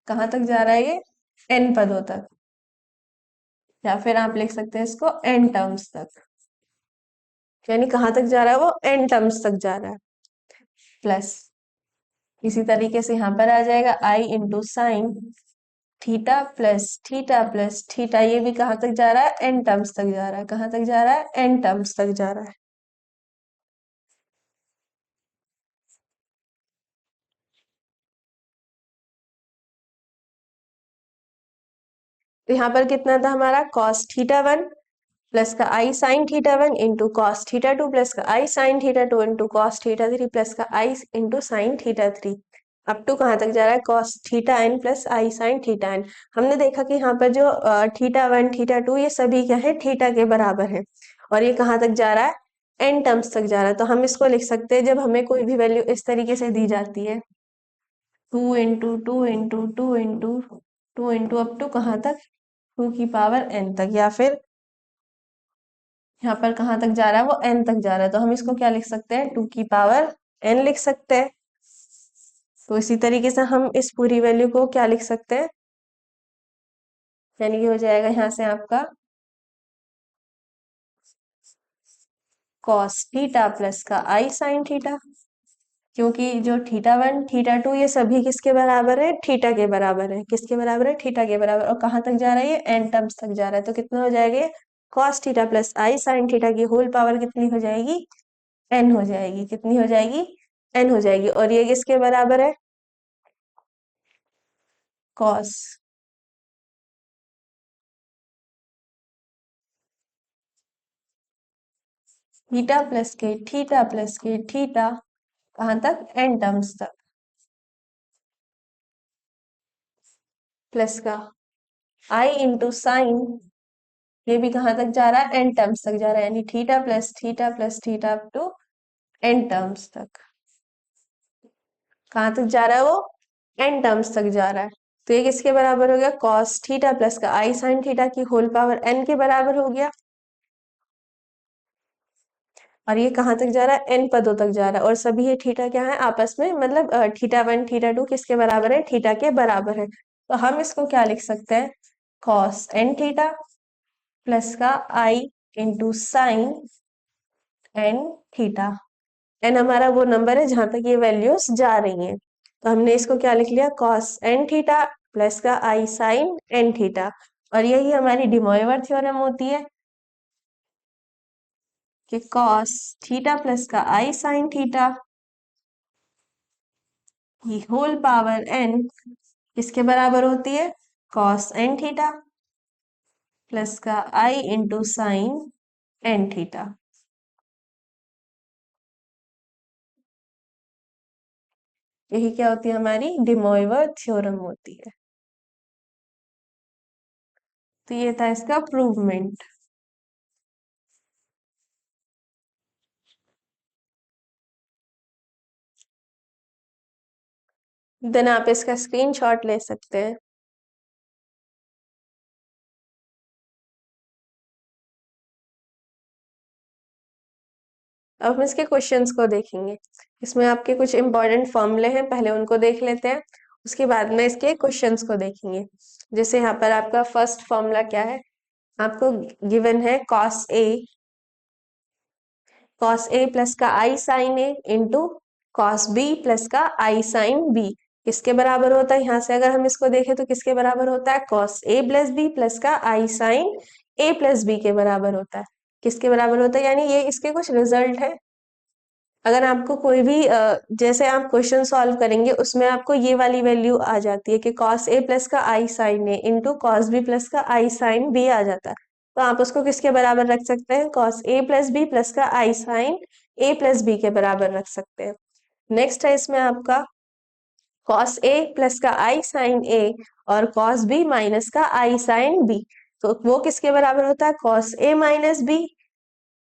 कहाँ तक जा रहा है ये, एन पदों तक, या फिर आप लिख सकते हैं इसको एन टर्म्स तक, यानी कहाँ तक जा रहा है वो, एन टर्म्स तक जा रहा है। प्लस इसी तरीके से यहाँ पर आ जाएगा आई into sine theta plus theta, ये भी कहाँ तक जा रहा है, एन टर्म्स तक जा रहा है। कहाँ तक जा रहा है, एन टर्म्स तक जा रहा है। तो यहाँ पर कितना था हमारा, कॉस थीटा वन प्लस का आई sine theta one into cos theta two plus का आई sine theta two into cos theta three plus का आई into sine theta three, up to कहाँ तक जा रहा है, कॉस थीटा एन प्लस आई साइन थीटा एन। हमने देखा कि यहाँ पर जो थीटा वन थीटा टू ये सभी क्या है, थीटा के बराबर है, और ये कहाँ तक जा रहा है, एन टर्म्स तक जा रहा है। तो हम इसको लिख सकते हैं, जब हमें कोई भी वैल्यू इस तरीके से दी जाती है, टू इंटू अप टू कहाँ तक, टू की पावर एन तक, या फिर यहाँ पर कहाँ तक जा रहा है, वो एन तक जा रहा है, तो हम इसको क्या लिख सकते हैं, टू की पावर एन लिख सकते हैं। तो इसी तरीके से हम इस पूरी वैल्यू को क्या लिख सकते हैं, यानी कि हो जाएगा यहाँ से आपका कॉस थीटा प्लस का आई साइन थीटा, क्योंकि जो थीटा वन थीटा टू ये सभी किसके बराबर है, थीटा के बराबर है। किसके बराबर है, थीटा के बराबर, और कहाँ तक जा रहा है, ये एन टर्म्स तक जा रहा है। तो कितना हो जाएगा, कॉस थीटा प्लस आई साइन थीटा की होल पावर कितनी हो जाएगी, एन हो जाएगी। कितनी हो जाएगी, एन हो जाएगी। और ये किसके बराबर है, कॉस थीटा प्लस के थीटा प्लस के थीटा, कहाँ तक, एन टर्म्स तक, प्लस का आई इंटू साइन, ये भी कहाँ तक जा रहा है, एन टर्म्स तक जा रहा है, यानी theta plus theta up to n terms तक। कहाँ तक जा रहा है वो, एन टर्म्स तक जा रहा है। तो ये किसके बराबर हो गया, कॉस थीटा प्लस का आई साइन थीटा की होल पावर एन के बराबर हो गया। और ये कहाँ तक जा रहा है, एन पदों तक जा रहा है, और सभी ये थीटा क्या है आपस में, मतलब थीटा वन थीटा टू किसके बराबर है, थीटा के बराबर है। तो हम इसको क्या लिख सकते हैं, कॉस एन थीटा प्लस का आई into sine N theta. N हमारा वो नंबर है जहां तक ये वैल्यूज जा रही हैं। तो हमने इसको क्या लिख लिया, कॉस एन थीटा प्लस का आई साइन एन थीटा। और यही हमारी डिमोइवर थ्योरम होती है कि कॉस थीटा प्लस का आई साइन थीटा की होल पावर एन किसके बराबर होती है, कॉस एन थीटा प्लस का आई इंटू साइन एन थीटा। यही क्या होती है, हमारी डिमोइवर थ्योरम होती है। तो ये था इसका प्रूवमेंट। देन आप इसका स्क्रीनशॉट ले सकते हैं। अब हम इसके क्वेश्चंस को देखेंगे। इसमें आपके कुछ इंपॉर्टेंट फॉर्मूले हैं, पहले उनको देख लेते हैं, उसके बाद में इसके क्वेश्चंस को देखेंगे। जैसे यहाँ पर आपका फर्स्ट फॉर्मूला क्या है, आपको गिवन है कॉस ए प्लस का आई sign A into cos B plus का आई साइन बी किसके बराबर होता है। यहाँ से अगर हम इसको देखें तो किसके बराबर होता है, cos A plus B plus का आई साइन ए प्लस बी के बराबर होता है। किसके बराबर होता है, यानी ये इसके कुछ रिजल्ट है। अगर आपको कोई भी जैसे आप क्वेश्चन सॉल्व करेंगे उसमें आपको ये वाली वैल्यू आ जाती है कि कॉस ए प्लस का आई sign A into cos B plus का आई साइन बी आ जाता है। तो आप उसको किसके बराबर रख सकते हैं, cos A plus B plus का आई साइन ए प्लस बी के बराबर रख सकते हैं। नेक्स्ट है इसमें आपका कॉस ए प्लस का आई साइन ए और कॉस बी माइनस का आई साइन बी, तो वो किसके बराबर होता है, कॉस ए माइनस बी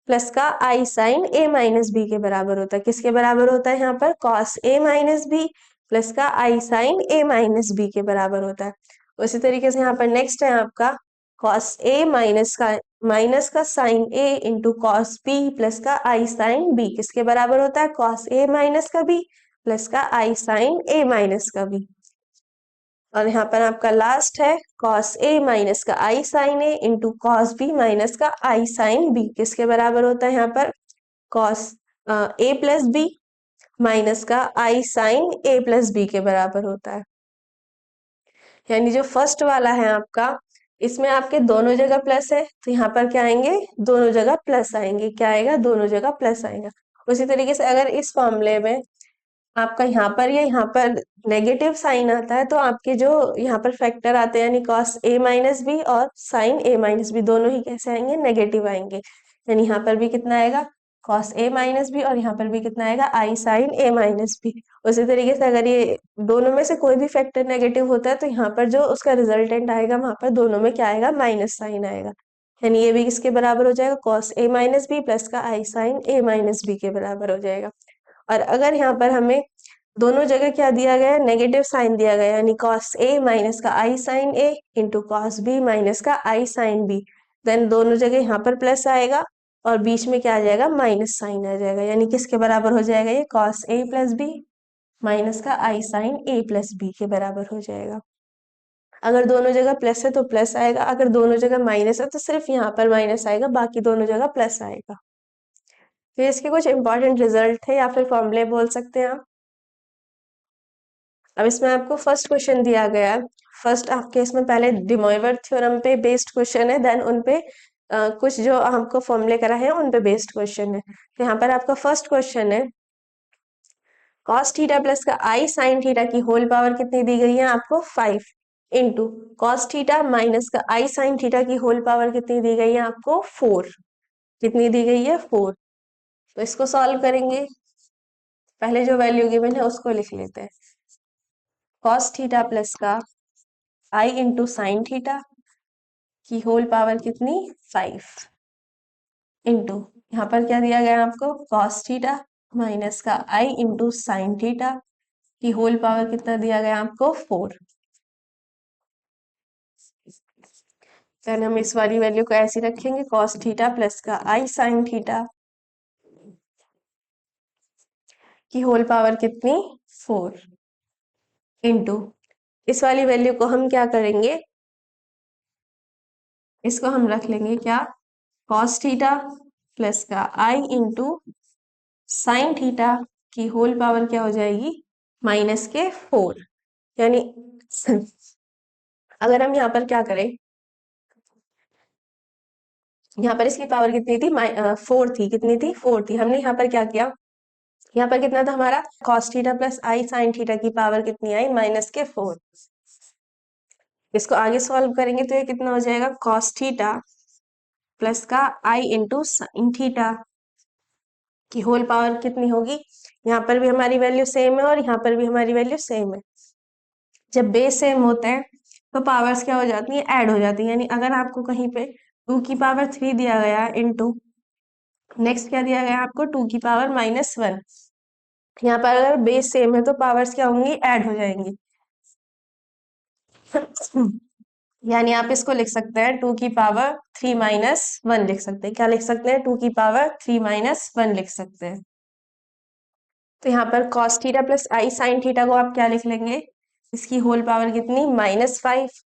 प्लस का आई साइन ए माइनस बी के बराबर होता है। किसके बराबर होता है यहाँ पर? Cos A minus b plus का आई साइन ए माइनस बी के बराबर होता है। उसी तरीके से यहाँ पर नेक्स्ट है आपका कॉस ए माइनस का sign A into cos B plus का आई साइन बी किसके बराबर होता है? कॉस ए माइनस का बी प्लस का आई साइन ए माइनस का बी। और यहाँ पर आपका लास्ट है कॉस ए माइनस का आई sign A into cos B minus का आई साइन बी किसके बराबर होता है यहाँ पर? Cos A plus B minus का आई साइन ए प्लस बी के बराबर होता है। यानी जो फर्स्ट वाला है आपका, इसमें आपके दोनों जगह प्लस है तो यहाँ पर क्या आएंगे? दोनों जगह प्लस आएंगे। क्या आएगा? दोनों जगह प्लस आएगा। उसी तरीके से अगर इस फॉर्मूले में आपका यहाँ पर या यहाँ पर नेगेटिव साइन आता है तो आपके जो यहाँ पर फैक्टर आते हैं यानी कॉस ए माइनस बी और साइन ए माइनस बी दोनों ही कैसे आएंगे? नेगेटिव आएंगे। यानी यहाँ पर भी कितना आएगा? कॉस ए माइनस बी और यहाँ पर भी कितना आएगा? आई साइन ए माइनस बी। उसी तरीके से अगर ये दोनों में से कोई भी फैक्टर नेगेटिव होता है तो यहाँ पर जो उसका रिजल्टेंट आएगा वहां पर दोनों में क्या आएगा? माइनस साइन आएगा। यानी ये भी किसके बराबर हो जाएगा? Cos A minus b plus का आई साइन ए माइनस बी के बराबर हो जाएगा। और अगर यहाँ पर हमें दोनों जगह क्या दिया गया है? नेगेटिव साइन दिया गया है यानी कॉस ए माइनस का आई sign A into cos B minus का आई साइन बी। देन दोनों जगह यहाँ पर प्लस आएगा और बीच में क्या आ जाएगा? माइनस साइन आ जाएगा। यानी किसके बराबर हो जाएगा? ये cos A plus B minus का आई साइन ए प्लस बी के बराबर हो जाएगा। अगर दोनों जगह प्लस है तो प्लस आएगा, अगर दोनों जगह माइनस है तो सिर्फ यहाँ पर माइनस आएगा, बाकी दोनों जगह प्लस आएगा। तो इसके कुछ इंपॉर्टेंट रिजल्ट थे या फिर फॉर्मूले बोल सकते हैं आप। अब इसमें आपको फर्स्ट क्वेश्चन दिया गया है। फर्स्ट आपके इसमें पहले डे मॉइवर थ्योरम पे बेस्ड क्वेश्चन है, देन उन पे कुछ जो हमको फॉर्मूले करा है उन पे बेस्ड क्वेश्चन है। तो यहाँ पर आपका फर्स्ट क्वेश्चन है कॉस थीटा प्लस का आई साइन थीटा की होल पावर कितनी दी गई है आपको? 5 इंटू कॉस थीटा माइनस का आई साइन थीटा की होल पावर कितनी दी गई है आपको? 4। कितनी दी गई है? 4। तो इसको सॉल्व करेंगे। पहले जो वैल्यू गिवन है उसको लिख लेते हैं। कॉस थीटा प्लस का आई इंटू साइन थीटा की होल पावर कितनी? 5 इंटू यहाँ पर क्या दिया गया आपको? कॉस थीटा माइनस का आई इंटू साइन थीटा की होल पावर कितना दिया गया आपको? 4। देन हम इस वाली वैल्यू को ऐसे रखेंगे कॉस थीटा प्लस का आई साइन थीटा की होल पावर कितनी? 4 इंटू इस वाली वैल्यू को हम क्या करेंगे? इसको हम रख लेंगे क्या? कॉस थीटा प्लस का आई इंटू साइन थीटा की होल पावर क्या हो जाएगी? माइनस के 4। यानी अगर हम यहाँ पर क्या करें, यहाँ पर इसकी पावर कितनी थी? 4 थी। कितनी थी? 4 थी। हमने यहाँ पर क्या किया? यहाँ पर कितना था हमारा? कॉस थीटा प्लस आई साइन थीटा की पावर कितनी आई? माइनस के 4। इसको आगे सॉल्व करेंगे तो ये कितना हो जाएगा? कॉस थीटा प्लस का आई इंटू साइन थीटा की होल पावर कितनी होगी? यहाँ पर भी हमारी वैल्यू सेम है और यहाँ पर भी हमारी वैल्यू सेम है। जब बेस सेम होते हैं तो पावर्स क्या हो जाती है? ऐड हो जाती है। यानी अगर आपको कहीं पे 2 की पावर 3 दिया गया इंटू नेक्स्ट क्या दिया गया आपको? 2 की पावर -1। यहाँ पर अगर बेस सेम है तो पावर्स क्या होंगी? ऐड हो जाएंगी। यानी आप इसको लिख सकते हैं 2 की पावर 3 - 1 लिख सकते हैं। क्या लिख सकते हैं? 2 की पावर 3 - 1 लिख सकते हैं। तो यहाँ पर cos थीटा प्लस आई साइन थीटा को आप क्या लिख लेंगे? इसकी होल पावर कितनी? -5।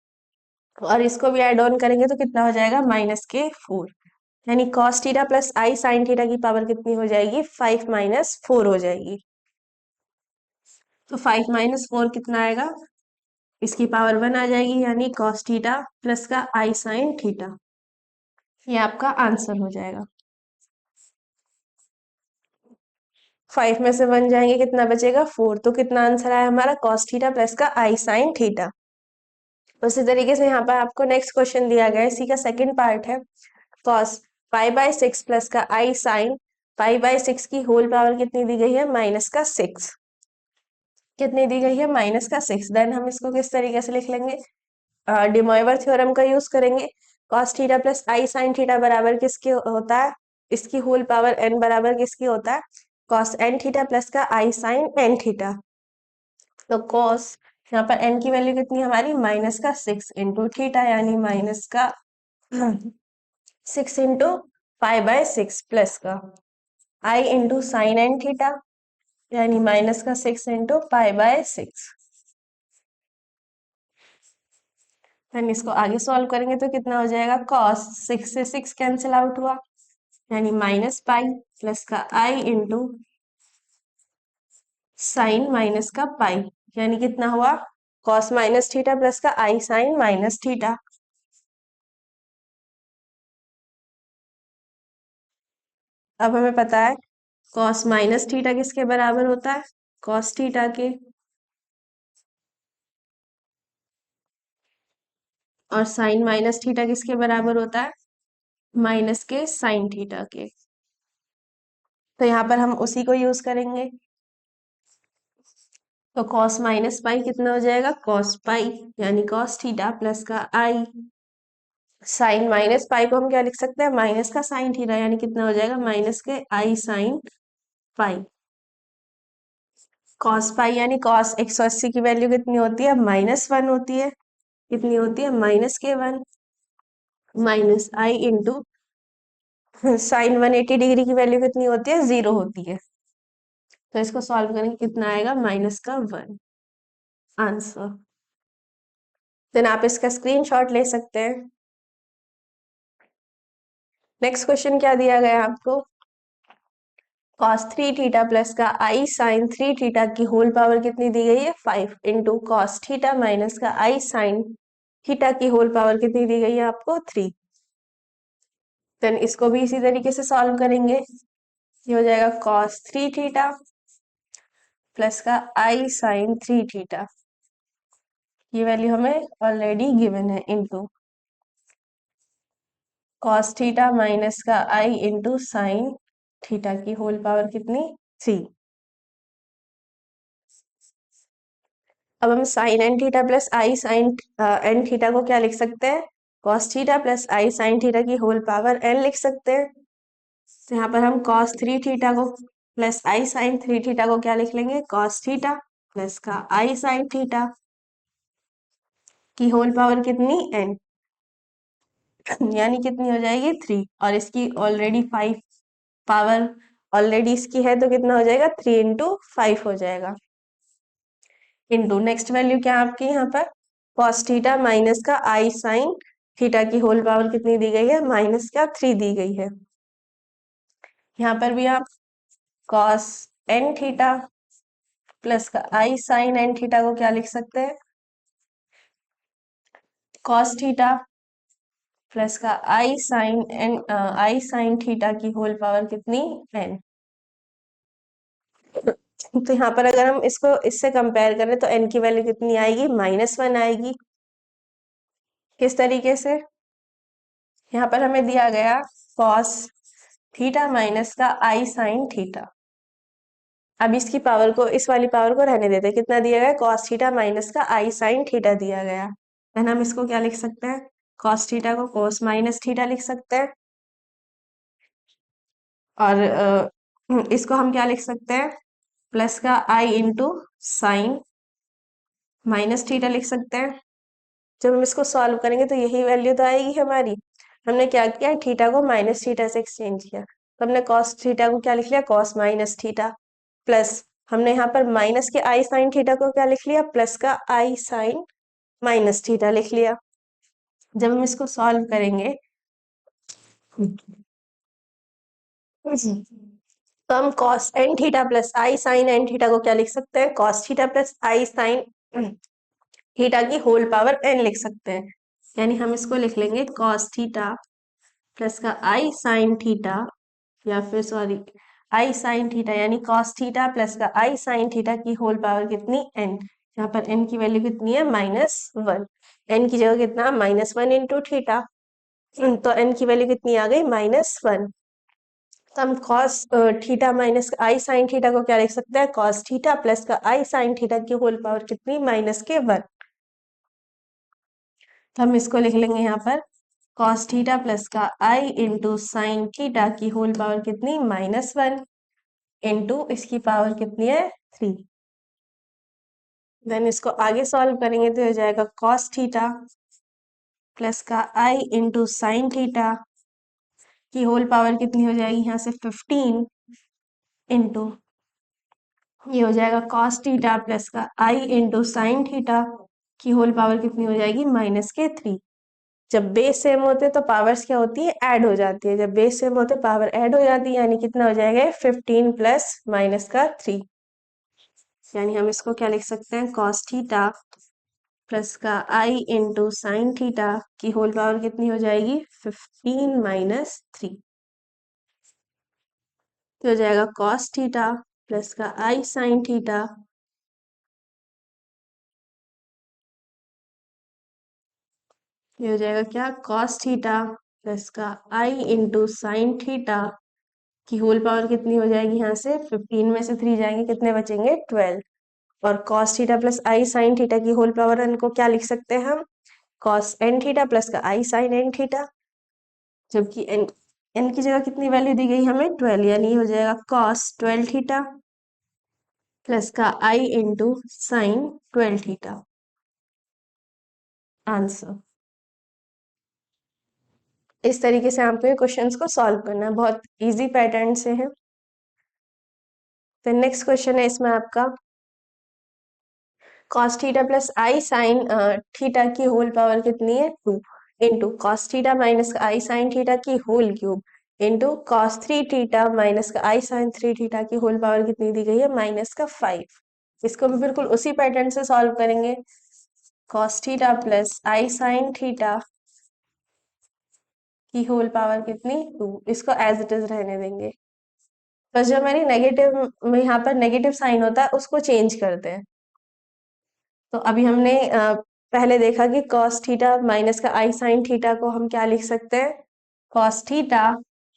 और इसको भी ऐड ऑन करेंगे तो कितना हो जाएगा? -4। यानी cos थीटा प्लस आई साइन थीटा की पावर कितनी हो जाएगी? 5 - 4 हो जाएगी। तो 5 - 4 कितना आएगा? इसकी पावर 1 आ जाएगी। यानी cos थीटा प्लस का आई साइन थीटा, ये आपका आंसर हो जाएगा। 5 में से 1 जाएंगे, कितना बचेगा? 4। तो कितना आंसर आया हमारा? cos थीटा प्लस का आई साइन थीटा। उसी तरीके से यहाँ पर आपको नेक्स्ट क्वेश्चन दिया गया है, इसी का सेकंड पार्ट है cos π/6 प्लस का आई साइन π/6 की होल पावर कितनी दी गई है? -6। कितनी दी गई है? -6। देन हम इसको किस तरीके से लिख लेंगे? डे मॉइवर थ्योरम का यूज करेंगे। cos थीटा प्लस आई साइन थीटा बराबर किसके होता है? इसकी होल पावर n बराबर किसकी होता है, cos n थीटा प्लस का i sin n थीटा। तो cos यहाँ पर n की वैल्यू कितनी हमारी माइनस का 6 इंटू थीटा, यानी माइनस का 6 इंटू 5/6 प्लस का i into sine n theta, यानी माइनस का 6 इंटू 5/6। हम इसको आगे सॉल्व करेंगे तो कितना हो जाएगा, cos 6 से 6 कैंसिल आउट हुआ, यानी माइनस पाई प्लस का i इंटू साइन माइनस का पाई, यानी कितना हुआ, cos माइनस थीटा प्लस का i साइन माइनस थीटा। अब हमें पता है cos माइनस थीटा किसके बराबर होता है, cos थीटा के, और साइन माइनस थीटा किसके बराबर होता है, माइनस के साइन थीटा के। तो यहाँ पर हम उसी को यूज करेंगे। तो cos माइनस पाई कितना हो जाएगा, cos पाई, यानी cos थीटा प्लस का i साइन माइनस पाई को हम क्या लिख सकते हैं, माइनस का साइन थीटा, यानी कितना हो जाएगा, माइनस के i साइन पाई। cos पाई यानी cos 180 की वैल्यू कितनी होती है, -1 होती है, कितनी होती है, माइनस के 1 minus i into sign 180 degree की वैल्यू कितनी होती है, 0 होती है। तो इसको सॉल्व करेंगे कितना आएगा, माइनस का 1 आंसर। देन आप इसका स्क्रीनशॉट ले सकते हैं। नेक्स्ट क्वेश्चन क्या दिया गया है आपको, cos 3 थीटा प्लस का i साइन 3 थीटा की होल पावर कितनी दी गई है, 5 इंटू कॉस थीटा माइनस का i साइन थीटा की होल पावर कितनी दी गई है आपको, 3। देन इसको भी इसी तरीके से सॉल्व करेंगे। ये हो जाएगा cos 3 थीटा प्लस का i साइन 3 थीटा, ये वैल्यू हमें ऑलरेडी गिवन है, इंटू cos थीटा माइनस का i इंटू साइन थीटा की होल पावर कितनी, 3। अब हम साइन एन थीटा प्लस आई साइन एन थीटा को क्या लिख सकते हैं, cos थीटा प्लस आई साइन थीटा की होल पावर n लिख सकते हैं। तो यहाँ पर हम cos 3 थीटा को प्लस आई साइन 3 थीटा को क्या लिख लेंगे, cos थीटा प्लस का आई साइन थीटा की होल पावर कितनी, n, यानी कितनी हो जाएगी, 3। और इसकी ऑलरेडी 5 पावर ऑलरेडी इसकी है, तो कितना हो जाएगा, 3 इंटू 5 हो जाएगा, इंटू नेक्स्ट वैल्यू क्या आपकी यहाँ पर, cos थीटा माइनस का आई साइन थीटा की होल पावर कितनी दी गई है, माइनस का 3 दी गई है। यहाँ पर भी आप cos n थीटा प्लस का आई साइन n थीटा को क्या लिख सकते हैं, cos थीटा प्लस का आई साइन थीटा की होल पावर कितनी, n। तो यहाँ पर अगर हम इसको इससे कंपेयर करें तो n की वैल्यू कितनी आएगी, -1 आएगी। किस तरीके से, यहाँ पर हमें दिया गया cos थीटा माइनस का आई साइन थीटा। अब इसकी पावर को, इस वाली पावर को रहने देते हैं, कितना दिया गया, cos थीटा माइनस का आई साइन थीटा दिया गया। देन हम इसको क्या लिख सकते हैं, cos थीटा को cos माइनस थीटा लिख सकते हैं, और इसको हम क्या लिख सकते हैं, प्लस का आई इंटू साइन माइनस थीटा लिख सकते हैं। जब हम इसको सॉल्व करेंगे तो यही वैल्यू तो आएगी हमारी। हमने क्या किया, थीटा को माइनस थीटा से एक्सचेंज किया, तो हमने cos थीटा को क्या लिख लिया, cos माइनस थीटा, प्लस हमने यहाँ पर माइनस के आई साइन थीटा को क्या लिख लिया, प्लस का आई साइन माइनस थीटा लिख लिया। जब हम इसको सॉल्व करेंगे तो हम cos n थीटा प्लस आई साइन n थीटा को क्या लिख सकते हैं, cos थीटा प्लस आई साइन थीटा की होल पावर n लिख सकते हैं। यानी हम इसको लिख लेंगे cos थीटा प्लस का आई साइन थीटा, या फिर सॉरी आई साइन थीटा, यानी cos थीटा प्लस का आई साइन थीटा की होल पावर कितनी, n। यहाँ पर n की वैल्यू कितनी है, -1। n की जगह कितना, -1 इंटू थीटा, तो n की वैल्यू कितनी आ गई, -1। तो हम cos थीटा माइनस आई साइन थीटा को क्या लिख सकते हैं, cos थीटा प्लस का आई साइन थीटा की होल पावर कितनी, -1। तो हम इसको लिख लेंगे यहाँ पर कॉस थीटा प्लस का आई इंटू साइन थीटा की होल पावर कितनी, -1 इंटू इसकी पावर कितनी है, 3। देन इसको आगे सॉल्व करेंगे तो हो जाएगा कॉस थीटा प्लस का आई इंटू साइन थीटा की होल पावर कितनी हो जाएगी, यहाँ से 15 इंटू ये हो जाएगा कॉस थीटा प्लस का आई इंटू साइन थीटा की होल पावर कितनी हो जाएगी, -3। जब बेस सेम होते तो पावर्स क्या होती है, ऐड हो जाती है। जब बेस सेम होते पावर ऐड हो जाती है, यानी कितना हो जाएगा, 15 प्लस -3। यानी हम इसको क्या लिख सकते हैं, कॉस थीटा प्लस का आई इंटू साइन थीटा की होल पावर कितनी हो जाएगी, 15 - 3। तो हो जाएगा कॉस थीटा प्लस का आई साइन थीटा, ये हो जाएगा क्या, कॉस थीटा प्लस का आई इंटू साइन थीटा की होल पावर कितनी हो जाएगी, यहाँ से 15 में से 3 जाएंगे, कितने बचेंगे, 12। और कॉस थीटा प्लस आई साइन थीटा की होल पावर इनको क्या लिख सकते हैं हम, कॉस एन थीटा प्लस का आई साइन एन थीटा। जबकि एन एन की जगह कितनी वैल्यू दी गई हमें, 12, यानी हो जाएगा कॉस 12 थीटा प्लस का आई इंटू साइन 12 थीटा। आंसर। इस तरीके से आपको ये क्वेश्चंस को सॉल्व करना है, बहुत इजी पैटर्न से है। तो नेक्स्ट क्वेश्चन है इसमें आपका, cos थीटा प्लस आई साइन थीटा की होल पावर कितनी है, 2 इंटू कॉस थीटा माइनस आई साइन थीटा की whole cube into cos 3 theta minus आई साइन 3 थीटा की होल पावर कितनी दी गई है, -5। इसको भी बिल्कुल उसी पैटर्न से सॉल्व करेंगे। cos थीटा प्लस आई साइन थीटा की होल पावर कितनी, 2। इसको एज इट इज रहने देंगे। बस जो हमारी नेगेटिव में यहाँ पर नेगेटिव साइन होता है उसको चेंज करते हैं। तो अभी हमने पहले देखा कि cos थीटा माइनस का आई साइन थीटा को हम क्या लिख सकते हैं, cos थीटा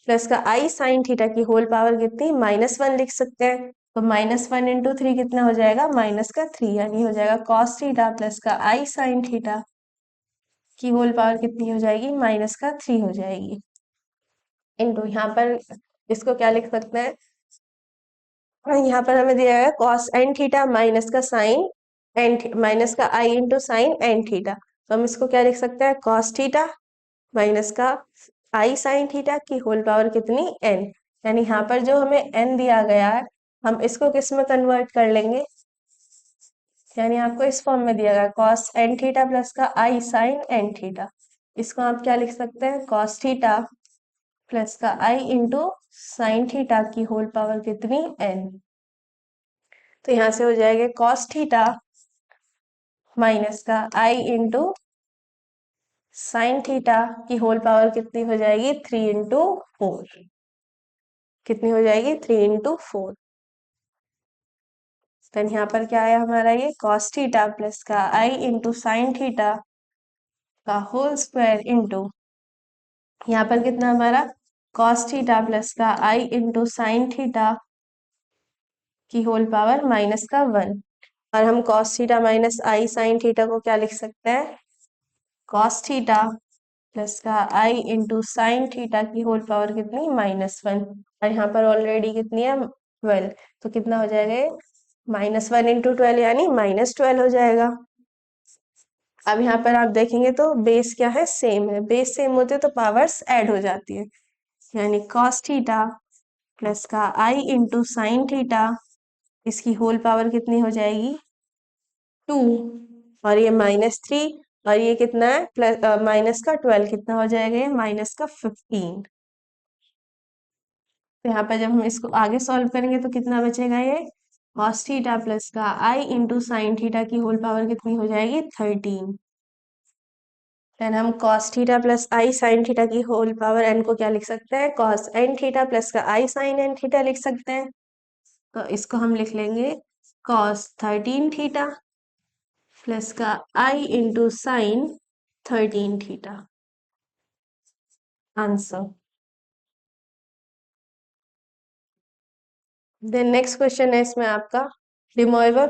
प्लस का आई साइन थीटा की होल पावर कितनी, -1 लिख सकते हैं। तो -1 इंटू 3 कितना हो जाएगा, -3, यानी हो जाएगा cos थीटा प्लस का आई साइन थीटा की होल पावर कितनी हो जाएगी, -3 हो जाएगी। इंटू यहाँ पर इसको क्या लिख सकते हैं, यहाँ पर हमें दिया है cos n थीटा माइनस का साइन एन माइनस का आई इंटू साइन एन थीटा। तो हम इसको क्या लिख सकते हैं, cos थीटा माइनस का आई साइन थीटा की होल पावर कितनी, n। यानी यहाँ पर जो हमें n दिया गया है, हम इसको किस में कन्वर्ट कर लेंगे, यानी आपको इस फॉर्म में दिया गया cos n थीटा प्लस का आई साइन n थीटा। इसको आप क्या लिख सकते हैं, cos थीटा प्लस का आई इंटू साइन थीटा की होल पावर कितनी, n। तो यहाँ से हो जाएगा cos थीटा माइनस का आई इंटू साइन थीटा की होल पावर कितनी हो जाएगी, 3 × 4। कितनी हो जाएगी, 3 × 4। देन यहाँ पर क्या आया हमारा, ये cos थीटा प्लस का आई इंटू साइन थीटा का होल स्क्वायर इंटू यहाँ पर कितना हमारा cos थीटा प्लस का आई इंटू साइन थीटा की होल पावर -1। और हम cos थीटा माइनस आई साइन थीटा को क्या लिख सकते हैं, cos थीटा प्लस का आई इंटू साइन थीटा की होल पावर कितनी, -1। और यहाँ पर ऑलरेडी कितनी है, 12। तो कितना हो जाएगा, -1 इंटू 12 यानी -12 हो जाएगा। अब यहाँ पर आप देखेंगे तो बेस क्या है, सेम है। बेस सेम होते तो पावर्स ऐड हो जाती है, यानी cos थीटा प्लस का आई इंटू साइन थीटा, इसकी होल पावर कितनी हो जाएगी, 2। और ये -3, और ये कितना है, प्लस माइनस का 12, कितना हो जाएगा, ये -15। तो यहाँ पर जब हम इसको आगे सॉल्व करेंगे तो कितना बचेगा, ये cos थीटा प्लस का आई इंटू साइन थीटा की होल पावर कितनी हो जाएगी, 13। देन हम cos थीटा प्लस आई साइन थीटा की होल पावर n को क्या लिख सकते हैं, cos n थीटा प्लस का आई साइन n थीटा लिख सकते हैं। तो इसको हम लिख लेंगे cos 13 थीटा प्लस का आई into sine 13 theta. Answer. Then next question है इसमें आपका, डिमोइवर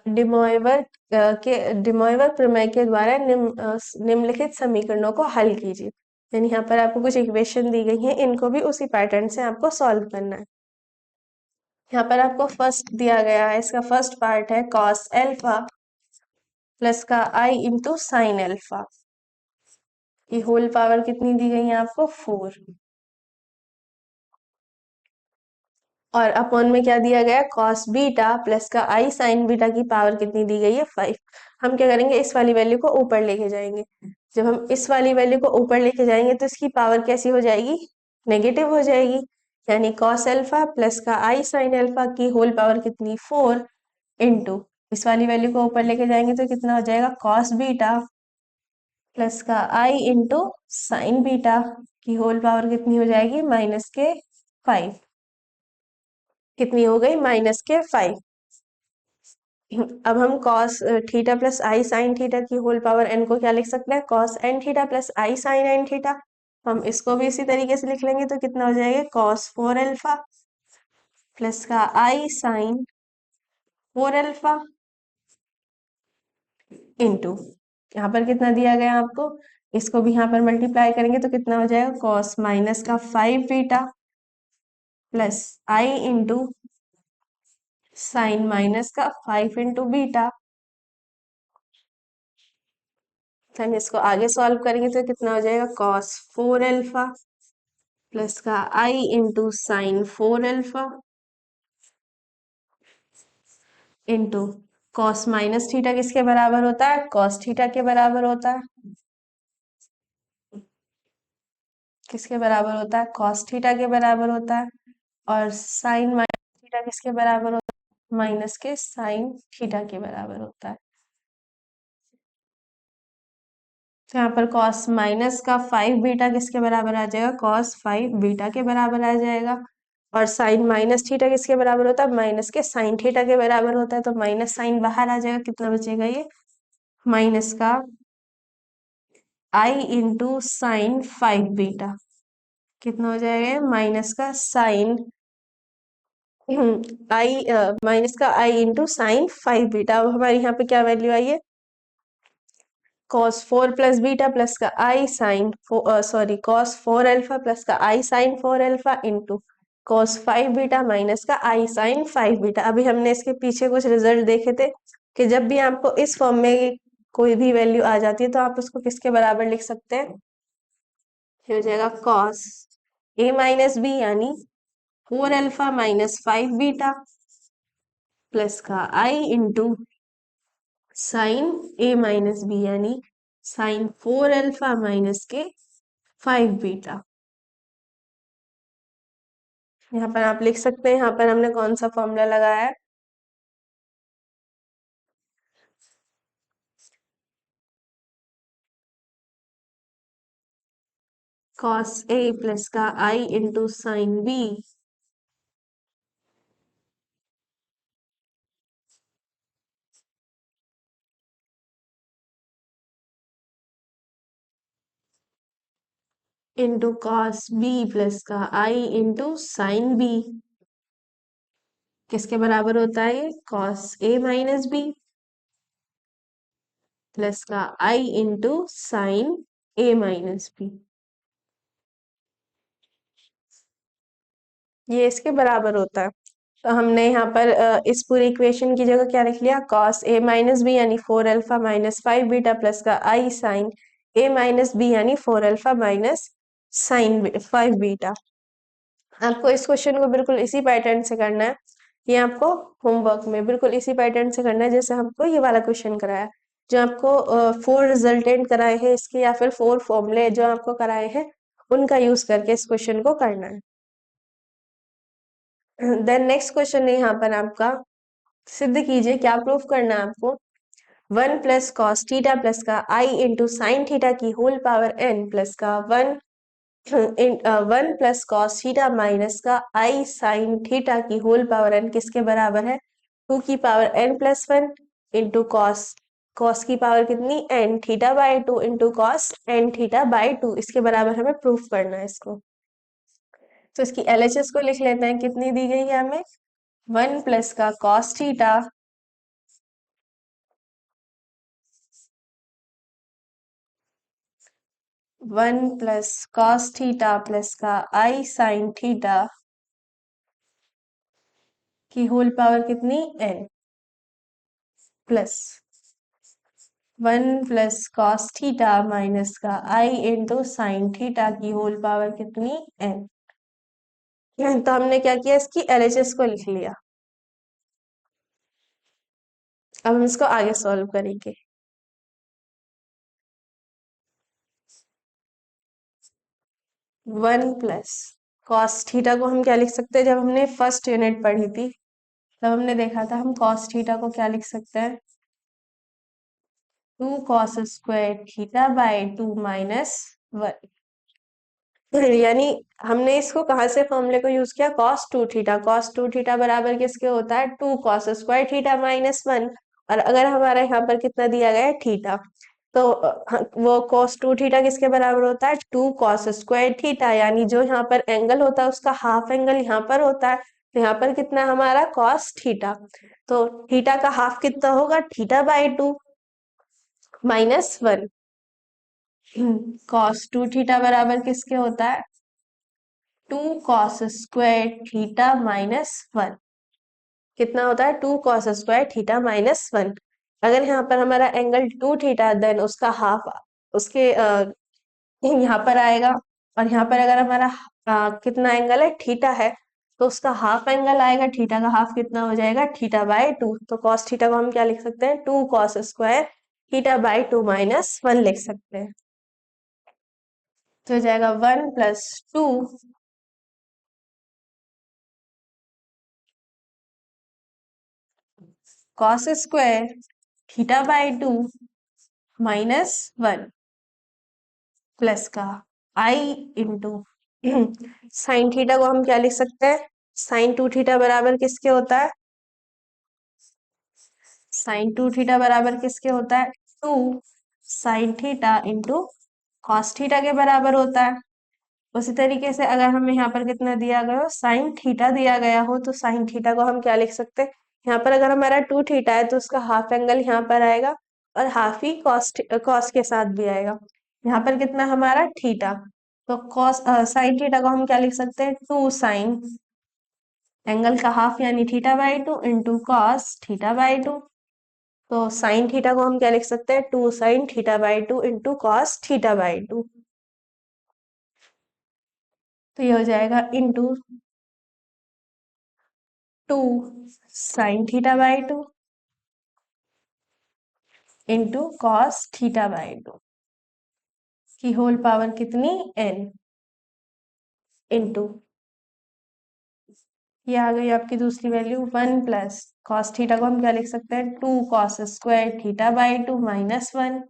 डिमोइवर के डिमोइवर प्रमेय के द्वारा निम्नलिखित समीकरणों को हल कीजिए। यानी यहाँ पर आपको कुछ इक्वेशन दी गई है, इनको भी उसी पैटर्न से आपको सॉल्व करना है। यहाँ पर आपको फर्स्ट दिया गया है, इसका फर्स्ट पार्ट है कॉस एल्फा प्लस का आई इंटू साइन एल्फा की होल पावर कितनी दी गई है आपको 4, और अपॉन में क्या दिया गया कॉस बीटा प्लस का आई साइन बीटा की पावर कितनी दी गई है 5। हम क्या करेंगे, इस वाली वैल्यू को ऊपर लेके जाएंगे। जब हम इस वाली वैल्यू को ऊपर लेके जाएंगे तो इसकी पावर कैसी हो जाएगी, नेगेटिव हो जाएगी। यानी कॉस एल्फा प्लस का आई साइन एल्फा की होल पावर कितनी 4 इंटू इस वाली वैल्यू को ऊपर लेके जाएंगे तो कितना हो जाएगा कॉस बीटा प्लस का आई इंटू साइन बीटा की होल पावर कितनी हो जाएगी -5। कितनी हो गई -5। अब हम कॉस थीटा प्लस आई साइन थीटा की होल पावर एन को क्या लिख सकते हैं, कॉस एन थीटा प्लस आई साइन एन थीटा। हम इसको भी इसी तरीके से लिख लेंगे तो कितना हो जाएगा कॉस 4 अल्फा प्लस का आई साइन 4 अल्फा इंटू यहाँ पर कितना दिया गया आपको, इसको भी यहाँ पर मल्टीप्लाई करेंगे तो कितना हो जाएगा कॉस माइनस का 5 बीटा प्लस आई इंटू साइन माइनस का 5 इंटू बीटा। हम इसको आगे सॉल्व करेंगे तो कितना हो जाएगा कॉस 4 अल्फा प्लस का आई into sine 4 alpha into cos minus theta किसके बराबर होता है, कॉस थीटा के बराबर होता है। किसके बराबर होता है, कॉस थीटा के बराबर होता है। और साइन माइनस थीटा किसके बराबर होता है, माइनस के साइन थीटा के बराबर होता है। तो यहाँ पर कॉस माइनस का 5 बीटा किसके बराबर आ जाएगा, कॉस 5 बीटा के बराबर आ जाएगा। और साइन माइनस थीटा किसके बराबर होता है, माइनस के साइन थीटा के बराबर होता है। तो माइनस साइन बाहर आ जाएगा, कितना बचेगा ये माइनस का आई इंटू साइन 5 बीटा। कितना हो जाएगा माइनस का साइन आई माइनस का आई इंटू साइन 5 बीटा। अब हमारे यहाँ पे क्या वैल्यू आई है, cos 4 प्लस बीटा प्लस का आई sine sorry cos 4 alpha plus का आई sine 4 alpha into cos 5 beta minus का आई साइन 5 बीटा। अभी हमने इसके पीछे कुछ रिजल्ट देखे थे कि जब भी आपको इस फॉर्म में कोई भी वैल्यू आ जाती है तो आप उसको किसके बराबर लिख सकते हैं, ये हो जाएगा cos a माइनस बी यानी 4 अल्फा माइनस 5 बीटा प्लस का आई into sine a minus B यानी साइन 4 अल्फा माइनस के 5 बीटा। यहाँ पर आप लिख सकते हैं, यहाँ पर हमने कौन सा फॉर्मूला लगाया है, cos a प्लस का आई into sine B into cos B plus का आई इंटू साइन बी किसके बराबर होता है, cos a minus b plus का आई into sine a minus b, ये इसके बराबर होता है। तो हमने यहाँ पर इस पूरी इक्वेशन की जगह क्या लिख लिया, cos a माइनस बी यानी 4 अल्फा माइनस 5 बीटा प्लस का आई साइन a माइनस बी यानी 4 अल्फा माइनस साइन 5 बीटा। आपको इस क्वेश्चन को बिल्कुल इसी पैटर्न से करना है, ये आपको होमवर्क में बिल्कुल इसी पैटर्न से करना है जैसे हमको ये वाला क्वेश्चन कराया, जो आपको 4 रिजल्टेंट कराए हैं इसके या फिर 4 फॉर्मूले जो आपको कराए हैं उनका यूज करके इस क्वेश्चन को करना है। देन नेक्स्ट क्वेश्चन है यहाँ पर आपका, सिद्ध कीजिए, क्या प्रूफ करना है आपको, 1 प्लस कॉस थीटा प्लस का आई इंटू साइन थीटा की होल पावर n प्लस का 1 प्लस कॉस थीटा माइनस का आई साइन थीटा की होल पावर n किसके बराबर है, 2 की power n plus 1 into cos, cos की पावर कितनी n theta by 2 into cos n theta by 2, इसके बराबर हमें प्रूफ करना है इसको। तो इसकी एलएचएस को लिख लेते हैं, कितनी दी गई है हमें, 1 प्लस का cos theta 1 plus cos theta plus का आई साइन थीटा की होल पावर कितनी n plus 1 plus cos theta minus का आई इंटू साइन थीटा की होल पावर कितनी n। तो हमने क्या किया, इसकी एलएचएस को लिख लिया। अब हम इसको आगे सॉल्व करेंगे। 1 प्लस कॉस थीटा को हम क्या लिख सकते हैं, जब हमने फर्स्ट यूनिट पढ़ी थी तब हमने देखा था हम कॉस थीटा को क्या लिख सकते हैं, 2 cos square theta by 2 minus 1। यानी हमने इसको कहाँ से फॉर्मूले को यूज किया, कॉस टू थीटा बराबर किसके होता है, 2 कॉस स्क्वायर थीटा माइनस 1। और अगर हमारा यहाँ पर कितना दिया गया है, थीटा, तो वो कॉस टू थीटा किसके बराबर होता है, 2 कॉस स्क्वायर थीटा, यानी जो यहाँ पर एंगल होता है उसका हाफ एंगल यहाँ पर होता है। तो यहाँ पर कितना हमारा कॉस थीटा, तो थीटा का हाफ कितना होगा, theta by 2 minus 1। Cos two theta बराबर किसके होता है, 2 कॉस स्क्वायर थीटा माइनस 1। कितना होता है, 2 कॉस स्क्वायर थीटा माइनस 1। अगर यहाँ पर हमारा एंगल 2 थीटा, देन उसका हाफ उसके यहाँ पर आएगा। और यहाँ पर अगर हमारा कितना एंगल है, थीटा है, तो उसका हाफ एंगल आएगा, थीटा का हाफ कितना हो जाएगा, थीटा बाय 2। तो कॉस थीटा को हम क्या लिख सकते हैं, 2 cos square theta by 2 minus 1 लिख सकते हैं। तो हो जाएगा 1 plus 2 cos square theta by 2 minus 1 plus का आई इंटू साइन थीटा को हम क्या लिख सकते हैं, साइन टू थीटा बराबर किसके होता है, साइन टू थीटा बराबर किसके होता है, 2 sine theta into cos theta के बराबर होता है। उसी तरीके से अगर हमें यहाँ पर कितना दिया गया हो, साइन थीटा दिया गया हो, तो साइन थीटा को हम क्या लिख सकते हैं, यहाँ पर अगर हमारा 2 थीटा है तो उसका हाफ एंगल यहाँ पर आएगा और हाफ ही कॉस कॉस के साथ भी आएगा। यहाँ पर कितना हमारा थीटा, तो कॉस साइन थीटा को हम क्या लिख सकते हैं, 2 साइन एंगल का हाफ यानी theta by 2 into cos theta by 2। तो साइन थीटा को हम क्या लिख सकते हैं, 2 sine theta by 2 into cos theta by 2। तो ये हो जाएगा into 2 sine theta by 2 into cos theta by 2 की होल पावर कितनी n इंटू, ये आ गई आपकी दूसरी वैल्यू 1 प्लस कॉस थीटा को हम क्या लिख सकते हैं, 2 cos square theta by 2 minus 1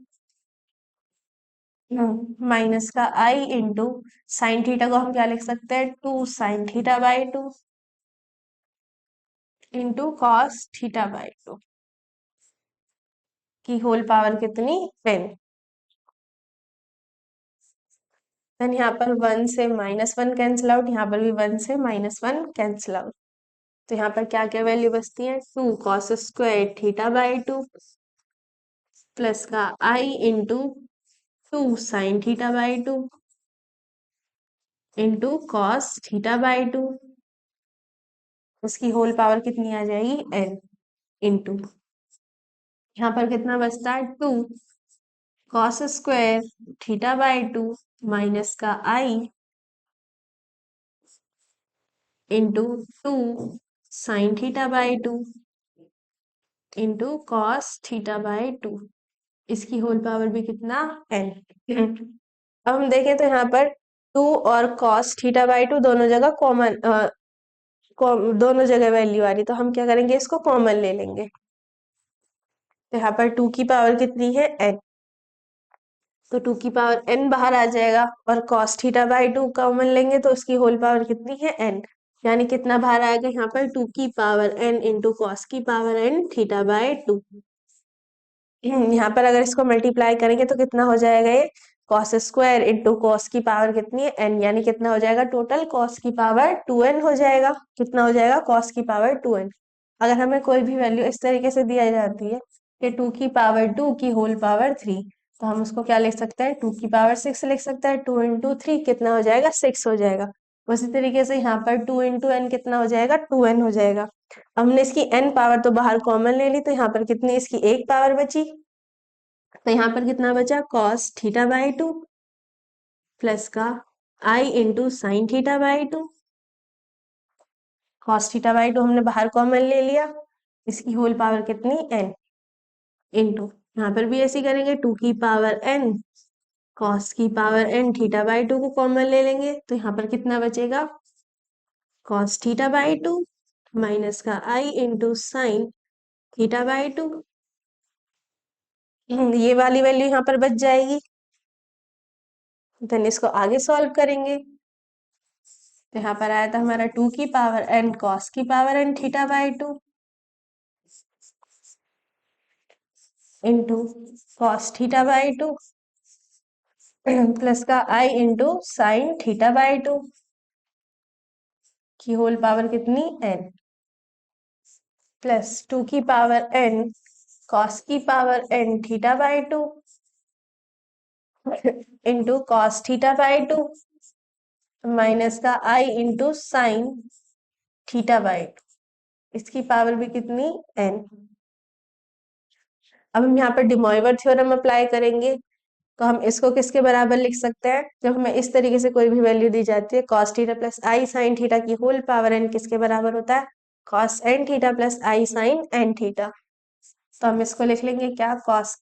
minus का आई इंटू साइन थीटा को हम क्या लिख सकते हैं, 2 sine theta by 2 into cos theta by 2 की होल पावर कितनी 10। देन यहाँ पर 1 से -1 कैंसिल आउट, यहाँ पर भी 1 से -1 कैंसिल आउट। तो यहाँ पर क्या क्या वैल्यू बचती है, 2 cos square theta by 2 plus का आई into 2 sine theta by 2 into cos theta by 2, उसकी होल पावर कितनी आ जाएगी n इंटू, यहाँ पर कितना बचता है, 2 cos square theta by 2 minus का आई into 2 sine theta by 2 into cos theta by 2, इसकी होल पावर भी कितना n। अब हम देखें तो यहाँ पर 2 और कॉस थीटा बाई 2 दोनों जगह कॉमन, दोनों जगह वैल्यू आ रही, तो हम क्या करेंगे, इसको कॉमन ले लेंगे। तो यहाँ पर 2 की पावर कितनी है n, तो 2 की पावर n बाहर आ जाएगा और cos थीटा बाई 2 कॉमन लेंगे तो उसकी होल पावर कितनी है n, यानी कितना बाहर आएगा यहाँ पर 2 की पावर n इंटू कॉस की पावर n थीटा बाई 2। यहाँ पर अगर इसको मल्टीप्लाई करेंगे तो कितना हो जाएगा, ये कॉस स्क्वायर इंटू कॉस की पावर कितनी है n, यानी कितना हो जाएगा, टोटल कॉस की पावर 2n हो जाएगा। कितना हो जाएगा, कॉस की पावर 2n। अगर हमें कोई भी वैल्यू इस तरीके से दिया जाती है कि 2 की पावर 2 की होल पावर 3, तो हम उसको क्या लिख सकते हैं, 2 की पावर 6 लिख सकते हैं। 2 × 3 कितना हो जाएगा, 6 हो जाएगा। उसी तरीके से यहाँ पर 2 × n कितना हो जाएगा, 2n हो जाएगा। हमने इसकी n पावर तो बाहर कॉमन ले ली, तो यहाँ पर कितनी इसकी एक पावर बची, तो यहाँ पर कितना बचा, cos θ/2 प्लस का i इंटू साइन θ/2। cos θ/2 हमने बाहर कॉमन ले लिया, इसकी होल पावर कितनी, n इंटू, यहाँ पर भी ऐसे ही करेंगे, 2 की पावर n cos की पावर n θ/2 को कॉमन ले लेंगे, तो यहाँ पर कितना बचेगा, cos θ/2 माइनस का i इंटू साइन θ/2। ये वाली वैल्यू यहाँ पर बच जाएगी। देन इसको आगे सॉल्व करेंगे, तो यहाँ पर आया था हमारा 2 की पावर n cos की power n θ/2 into cos θ/2 plus का i इंटू साइन θ/2 की होल पावर कितनी, n प्लस 2 की पावर n cos की power n θ/2 into cos θ/2 minus का i इंटू साइन θ/2, इसकी पावर भी कितनी, n। अब हम यहाँ पर डिमॉइवर थ्योरम अप्लाई करेंगे, तो हम इसको किसके बराबर लिख सकते हैं, जब हमें इस तरीके से कोई भी वैल्यू दी जाती है, cos थीटा प्लस आई साइन थीटा की होल पावर n किसके बराबर होता है, cos n थीटा प्लस आई साइन n थीटा। तो हम इसको लिख लेंगे क्या, cos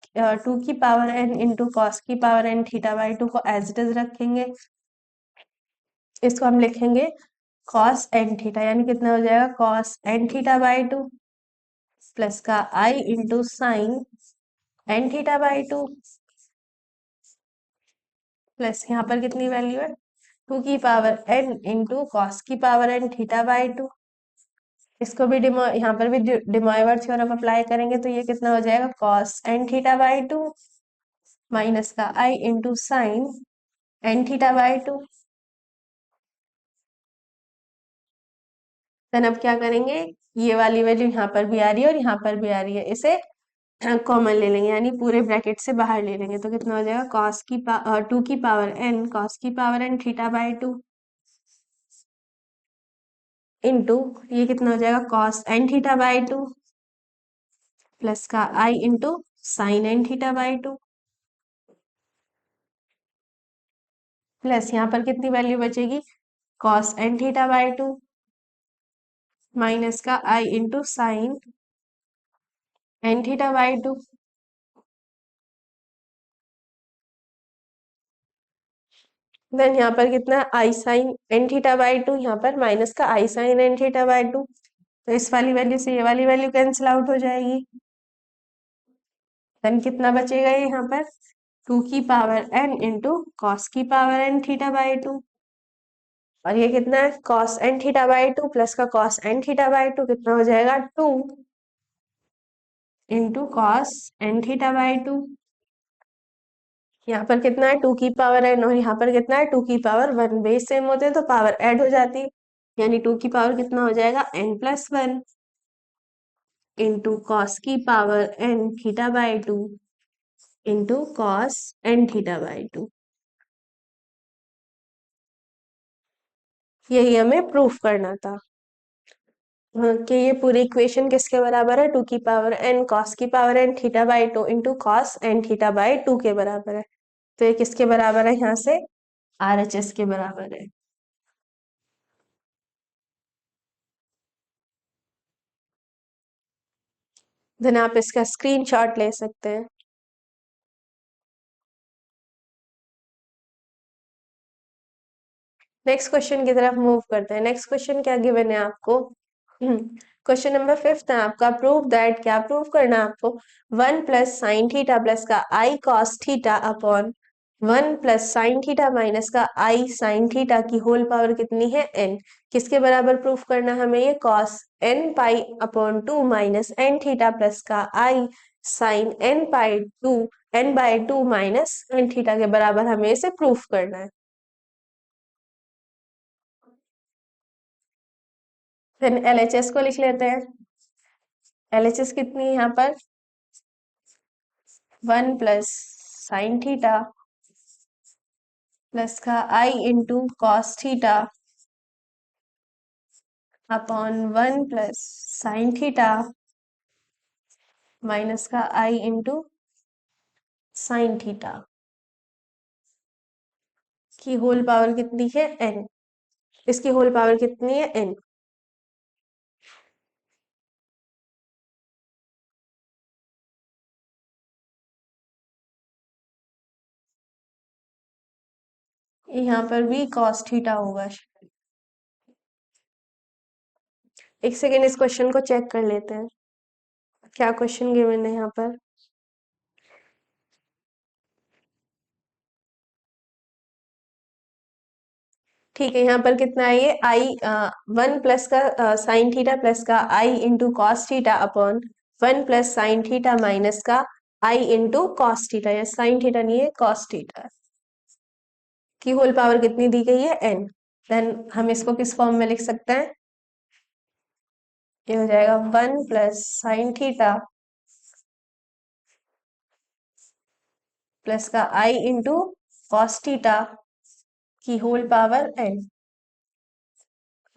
2 की पावर n इंटू कॉस की पावर n θ/2 को एज इट इज रखेंगे, इसको हम लिखेंगे cos n थीटा, यानी कितना हो जाएगा, cos n θ/2 प्लस का i into sine n θ/2 plus यहाँ पर कितनी वैल्यू है, 2 की पावर n इंटू कॉस की पावर n θ/2। इसको भी यहाँ पर भी डिमॉइवर थ्योरम अप्लाई करेंगे, तो ये कितना हो जाएगा, cos n θ/2 माइनस का i into sine n θ/2। Then अब क्या करेंगे, ये वाली वैल्यू यहाँ पर भी आ रही है और यहाँ पर भी आ रही है, इसे कॉमन ले लेंगे, यानी पूरे ब्रैकेट से बाहर ले लेंगे, तो कितना हो जाएगा, 2 की पावर n cos की पावर n θ/2 इंटू ये कितना हो जाएगा, cos n θ/2 प्लस का i into sine n θ/2 plus यहाँ पर कितनी वैल्यू बचेगी, cos n θ/2 माइनस का i into sine n θ/2। Then यहाँ पर कितना है, i साइन n θ/2, यहाँ पर माइनस का i साइन n θ/2, तो इस वाली वैल्यू से ये वाली वैल्यू कैंसिल आउट हो जाएगी। देन कितना बचेगा यहाँ पर, 2 की पावर n इंटू कॉस की पावर n θ/2, और ये कितना है, cos n θ/2 प्लस का cos n θ/2 कितना हो जाएगा, 2 इंटू कॉस n θ/2। यहाँ पर कितना है, 2 की पावर n और यहाँ पर कितना है, 2 की पावर 1, बेस सेम होते हैं तो पावर ऐड हो जाती है, यानी 2 की पावर कितना हो जाएगा, n+1 इंटू कॉस की power n θ/2 into cos n θ/2। यही हमें प्रूफ करना था, हाँ, कि ये पूरी इक्वेशन किसके बराबर है, 2 की पावर n cos की power n θ/2 into cos n θ/2 के बराबर है। तो ये किसके बराबर है, यहाँ से RHS के बराबर है। देन आप इसका स्क्रीनशॉट ले सकते हैं। नेक्स्ट क्वेश्चन की तरफ मूव करते हैं। नेक्स्ट क्वेश्चन क्या गिवन है आपको, क्वेश्चन नंबर 5 है आपका, प्रूव दैट, क्या प्रूव करना है आपको, 1 प्लस साइन थीटा प्लस का I cos theta upon 1 plus sine theta minus का आई साइन थीटा की होल पावर कितनी है, n, किसके बराबर प्रूफ करना है हमें, ये cos n pi upon 2 minus n theta plus का आई sine n/2 minus n theta के बराबर हमें इसे प्रूफ करना है। फिर LHS को लिख लेते हैं। LHS कितनी है यहाँ पर, 1 प्लस साइन थीटा प्लस का आई into cos theta upon 1 plus sine theta minus का आई इंटू साइन थीटा की होल पावर कितनी है n। इसकी होल पावर कितनी है n। यहाँ पर भी cos थीटा होगा। एक सेकेंड इस क्वेश्चन को चेक कर लेते हैं क्या क्वेश्चन गिवन है यहाँ पर। ठीक है, यहाँ पर कितना है ये आई 1 प्लस का साइन थीटा प्लस का आई into cos theta upon 1 plus sine theta minus का आई इंटू कॉस थीटा, या साइन थीटा नहीं है कॉस थीटा की होल पावर कितनी दी गई है n। देन हम इसको किस फॉर्म में लिख सकते हैं, ये हो जाएगा 1 प्लस साइन थीटा प्लस का आई इंटू कॉस थीटा की whole power n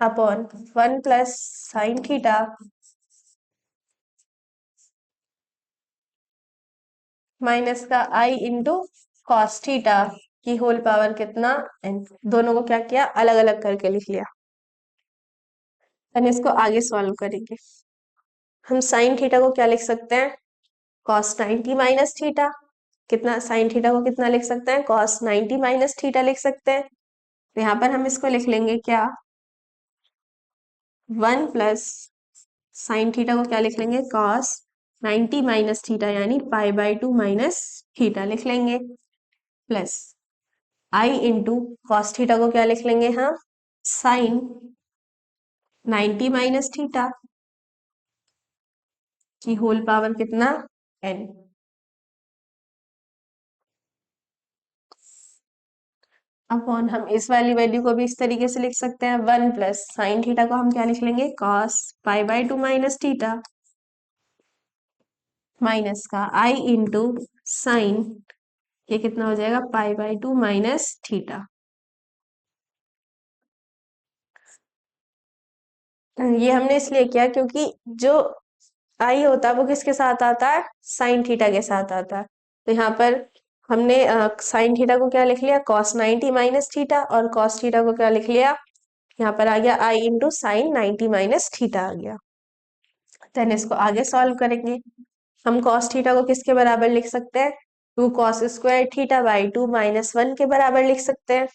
upon 1 plus sine theta minus का आई इंटू कॉस थीटा की होल पावर कितना n। दोनों को क्या किया, अलग अलग करके लिख लिया। इसको आगे सॉल्व करेंगे। हम साइन थीटा को क्या लिख सकते हैं, कॉस 90 माइनस थीटा। कितना साइन थीटा को कितना लिख सकते हैं, कॉस 90 माइनस थीटा लिख सकते हैं। तो यहाँ पर हम इसको लिख लेंगे क्या, 1 प्लस साइन थीटा को क्या लिख लेंगे, कॉस 90 माइनस थीटा यानी पाई/2 माइनस थीटा लिख लेंगे, प्लस आई इंटू कॉस थीटा को क्या लिख लेंगे, हाँ साइन 90 माइनस थीटा की होल पावर कितना n। अपॉन हम इस वाली वैल्यू को भी इस तरीके से लिख सकते हैं, 1 प्लस साइन थीटा को हम क्या लिख लेंगे, कॉस पाई/2 माइनस थीटा माइनस का आई इंटू साइन, ये कितना हो जाएगा पाई/2 माइनस थीटा। ये हमने इसलिए किया क्योंकि जो आई होता है वो किसके साथ आता है, साइन थीटा के साथ आता है। तो यहाँ पर हमने साइन थीटा को क्या लिख लिया, कॉस 90 माइनस थीटा, और कॉस थीटा को क्या लिख लिया, यहाँ पर आ गया आई इंटू साइन 90 माइनस थीटा आ गया। देन इसको आगे सॉल्व करेंगे। हम कॉस थीटा को किसके बराबर लिख सकते हैं, 2 cos square theta by 2 minus 1 के बराबर लिख सकते हैं।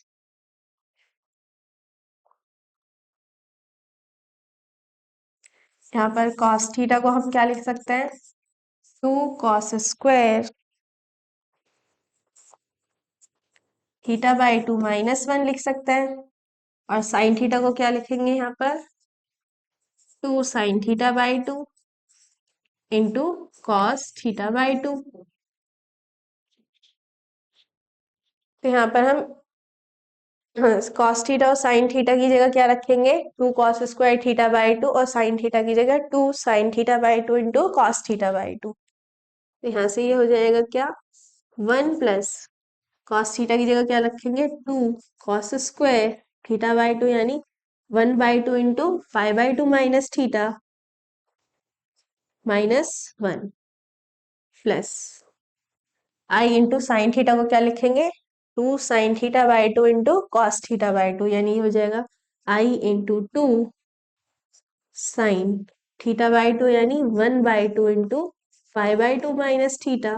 यहाँ पर कॉस थीटा को हम क्या लिख सकते हैं, 2 cos square theta by 2 minus 1 लिख सकते हैं। और साइन थीटा को क्या लिखेंगे यहाँ पर, 2 sine theta by 2 into cos theta by 2। तो यहाँ पर हम कॉस थीटा और साइन थीटा की जगह क्या रखेंगे, 2 कॉस स्क्वायर थीटा बाई 2, और साइन थीटा की जगह 2 sine theta by 2 into cos theta by 2। तो यहाँ से ये हो जाएगा क्या, 1 प्लस कॉस थीटा की जगह क्या रखेंगे, 2 कॉस स्क्वायर थीटा बाई 2 यानी 1/2 into 5/2 minus theta minus 1 plus आई इंटू साइन थीटा को क्या लिखेंगे, 2 sine theta by 2 into cos theta by 2 यानी ये हो जाएगा आई इंटू 2 साइन थीटा बाई 2 यानी 1/2 into 5/2 minus theta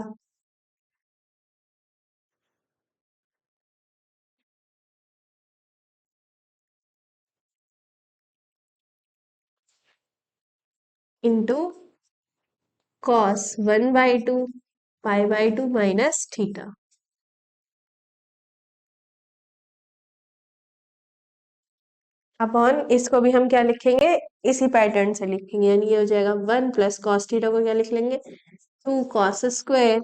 into cos 1/2 पाई/2 माइनस थीटा। अपॉन इसको भी हम क्या लिखेंगे, इसी पैटर्न से लिखेंगे, यानी ये हो जाएगा 1 प्लस कॉस थीटा को क्या लिख लेंगे, 2 कॉस स्क्वायर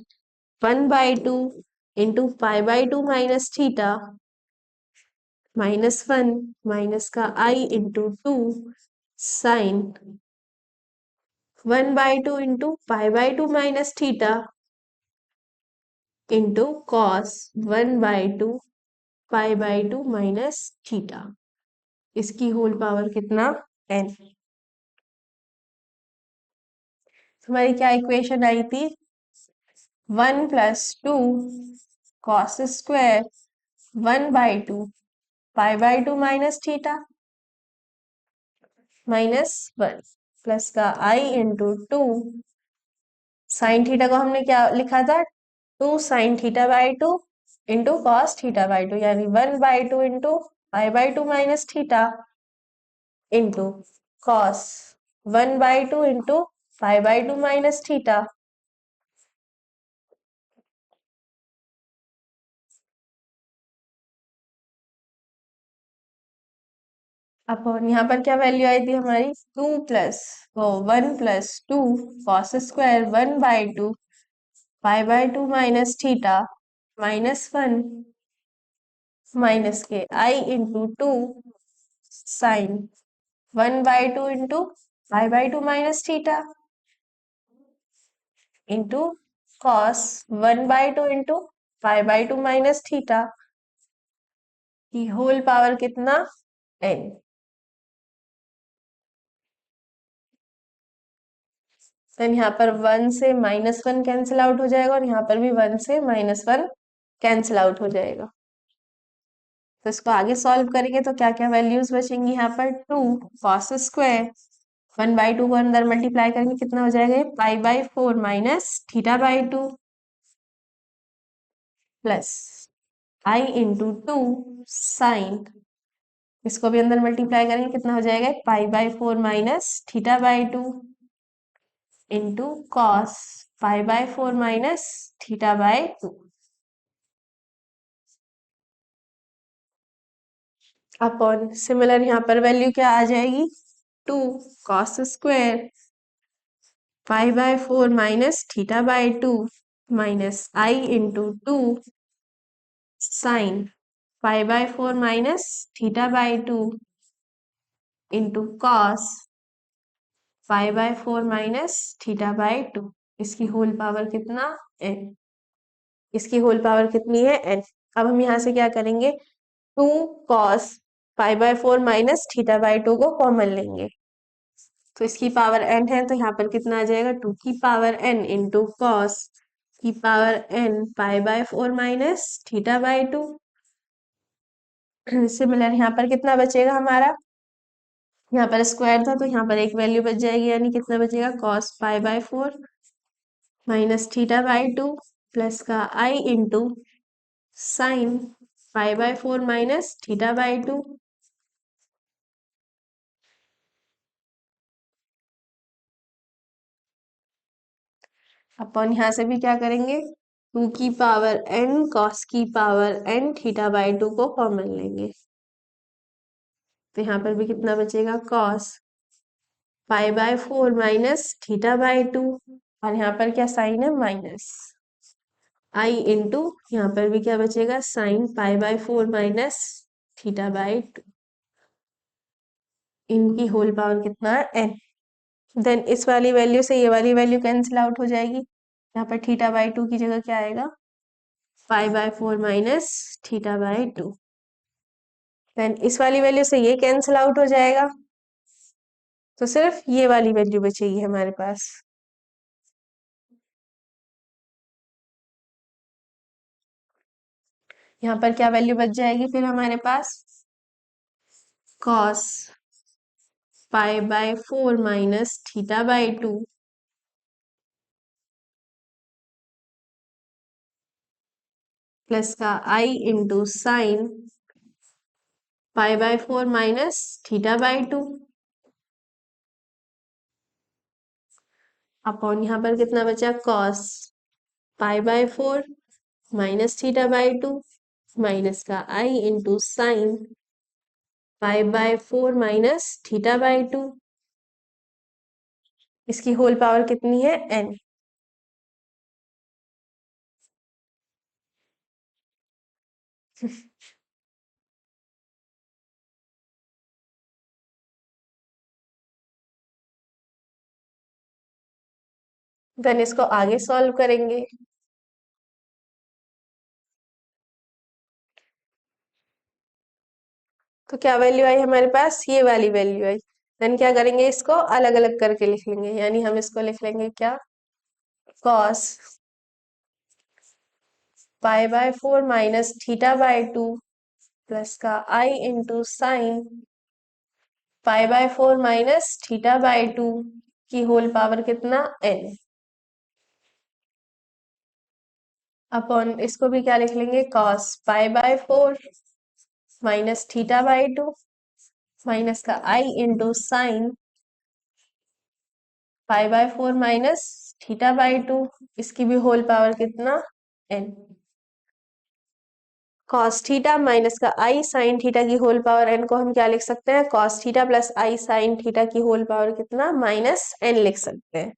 1/2 इंटू पाई/2 माइनस थीटा माइनस 1 माइनस का आई इंटू 2 साइन 1/2 इंटू पाई/2 माइनस थीटा इंटू कॉस 1/2 पाई/2 माइनस थीटा, इसकी होल पावर कितना, n। हमारी क्या इक्वेशन आई थी, 1 + 2 कॉस स्क्वायर 1/2 पाई/2 माइनस थीटा -1 प्लस का i इंटू 2 साइन थीटा को हमने क्या लिखा था, 2 sin θ/2 इंटू कॉस θ/2, यानी 1/2 इंटू पाई/2 minus theta into cos 1/2 into पाई/2 माइनस थीटा। अब यहाँ पर क्या वैल्यू आई थी हमारी, 1 + 2 कॉस स्क्वायर 1/2 पाई/2 माइनस थीटा -1 माइनस के i इंटू 2 साइन 1/2 इंटू पाई/2 minus theta into cos 1/2 into पाई/2 माइनस थीटा की होल पावर कितना, n। देन यहाँ पर 1 से -1 कैंसिल आउट हो जाएगा और यहाँ पर भी 1 से -1 कैंसिल आउट हो जाएगा। तो इसको आगे सॉल्व करेंगे तो क्या क्या वैल्यूज बचेंगी, यहाँ पर 2 कॉस स्क्वायर 1/2 को अंदर मल्टीप्लाई करेंगे कितना हो जाएगा, पाई/4 minus θ/2 plus i into 2 sine, इसको भी अंदर मल्टीप्लाई करेंगे कितना हो जाएगा, पाई/4 माइनस θ/2 इंटू कॉस पाई/4 माइनस θ/2 अपॉन सिमिलर यहाँ पर वैल्यू क्या आ जाएगी, 2 कॉस स्क्वायर पाई/4 minus θ/2 minus i into 2 sine पाई/4 माइनस θ/2 इंटू कॉस पाई/4 माइनस θ/2, इसकी होल पावर कितना, n। इसकी होल पावर कितनी है, n। अब हम यहाँ से क्या करेंगे, 2 कॉस पाई/4 माइनस θ/2 को कॉमन लेंगे तो इसकी पावर n है, तो यहाँ पर कितना आ जाएगा, 2 की पावर n इंटू कॉस की पावर n पाई/4 माइनस θ/2। सिमिलर यहाँ पर कितना बचेगा हमारा, यहाँ पर स्क्वायर था तो यहाँ पर एक वैल्यू बच जाएगी, यानी कितना बचेगा, कॉस पाई/4 माइनस θ/2 प्लस का i इंटू साइन पाई/4 माइनस θ/2। अपन यहाँ से भी क्या करेंगे, 2 की पावर n कॉस की पावर n θ/2 को कॉमन लेंगे तो यहाँ पर भी कितना बचेगा, कॉस पाई/4 माइनस θ/2 और यहाँ पर क्या साइन है, माइनस i इंटू यहाँ पर भी क्या बचेगा, साइन पाई/4 माइनस θ/2, इनकी होल पावर कितना है, n। देन इस वाली वैल्यू से ये वाली वैल्यू कैंसिल आउट हो जाएगी, यहाँ पर θ/2 की जगह क्या आएगा, पाई/4 माइनस θ/2। देन इस वाली वैल्यू से ये कैंसिल आउट हो जाएगा तो सिर्फ ये वाली वैल्यू बचेगी हमारे पास। यहाँ पर क्या वैल्यू बच जाएगी फिर हमारे पास, कॉस पाई/4 माइनस θ/2 प्लस का i इंटू साइन पाई/4 माइनस θ/2 अपॉन यहाँ पर कितना बचा, कॉस पाई/4 माइनस θ/2 माइनस का i इंटू साइन पाई/4 माइनस θ/2, इसकी होल पावर कितनी है, n। देन इसको आगे सॉल्व करेंगे तो क्या वैल्यू आई हमारे पास, ये वाली वैल्यू आई। देन क्या करेंगे, इसको अलग अलग करके लिख लेंगे, यानी हम इसको लिख लेंगे क्या, कॉस पाई/4 माइनस थीटा/2 प्लस का आई इंटू साइन पाई/4 माइनस थीटा/2 की होल पावर कितना, n, अपॉन इसको भी क्या लिख लेंगे, कॉस पाई/4 माइनस थीटा/2 माइनस का आई इंटू साइन पाई/4 माइनस थीटा/2, इसकी भी होल पावर कितना, n, कॉस थीटा माइनस का आई साइन थीटा की होल पावर n को हम क्या लिख सकते हैं, कॉस थीटा प्लस आई साइन थीटा की होल पावर कितना, -n लिख सकते हैं।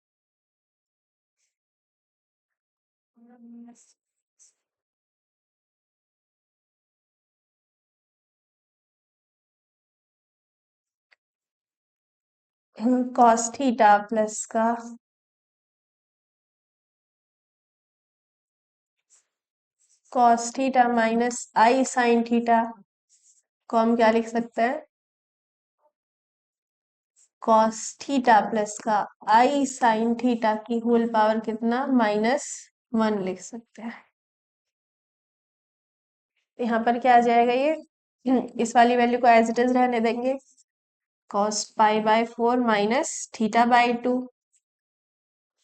कॉस थीटा प्लस का कॉस थीटा माइनस आई साइन थीटा को हम क्या लिख सकते हैं, कॉस थीटा प्लस का आई साइन थीटा की होल पावर कितना, -1 लिख सकते हैं। यहाँ पर क्या आ जाएगा ये, इस वाली वैल्यू को एज इट इज रहने देंगे, कॉस पाई/4 माइनस थीटा/2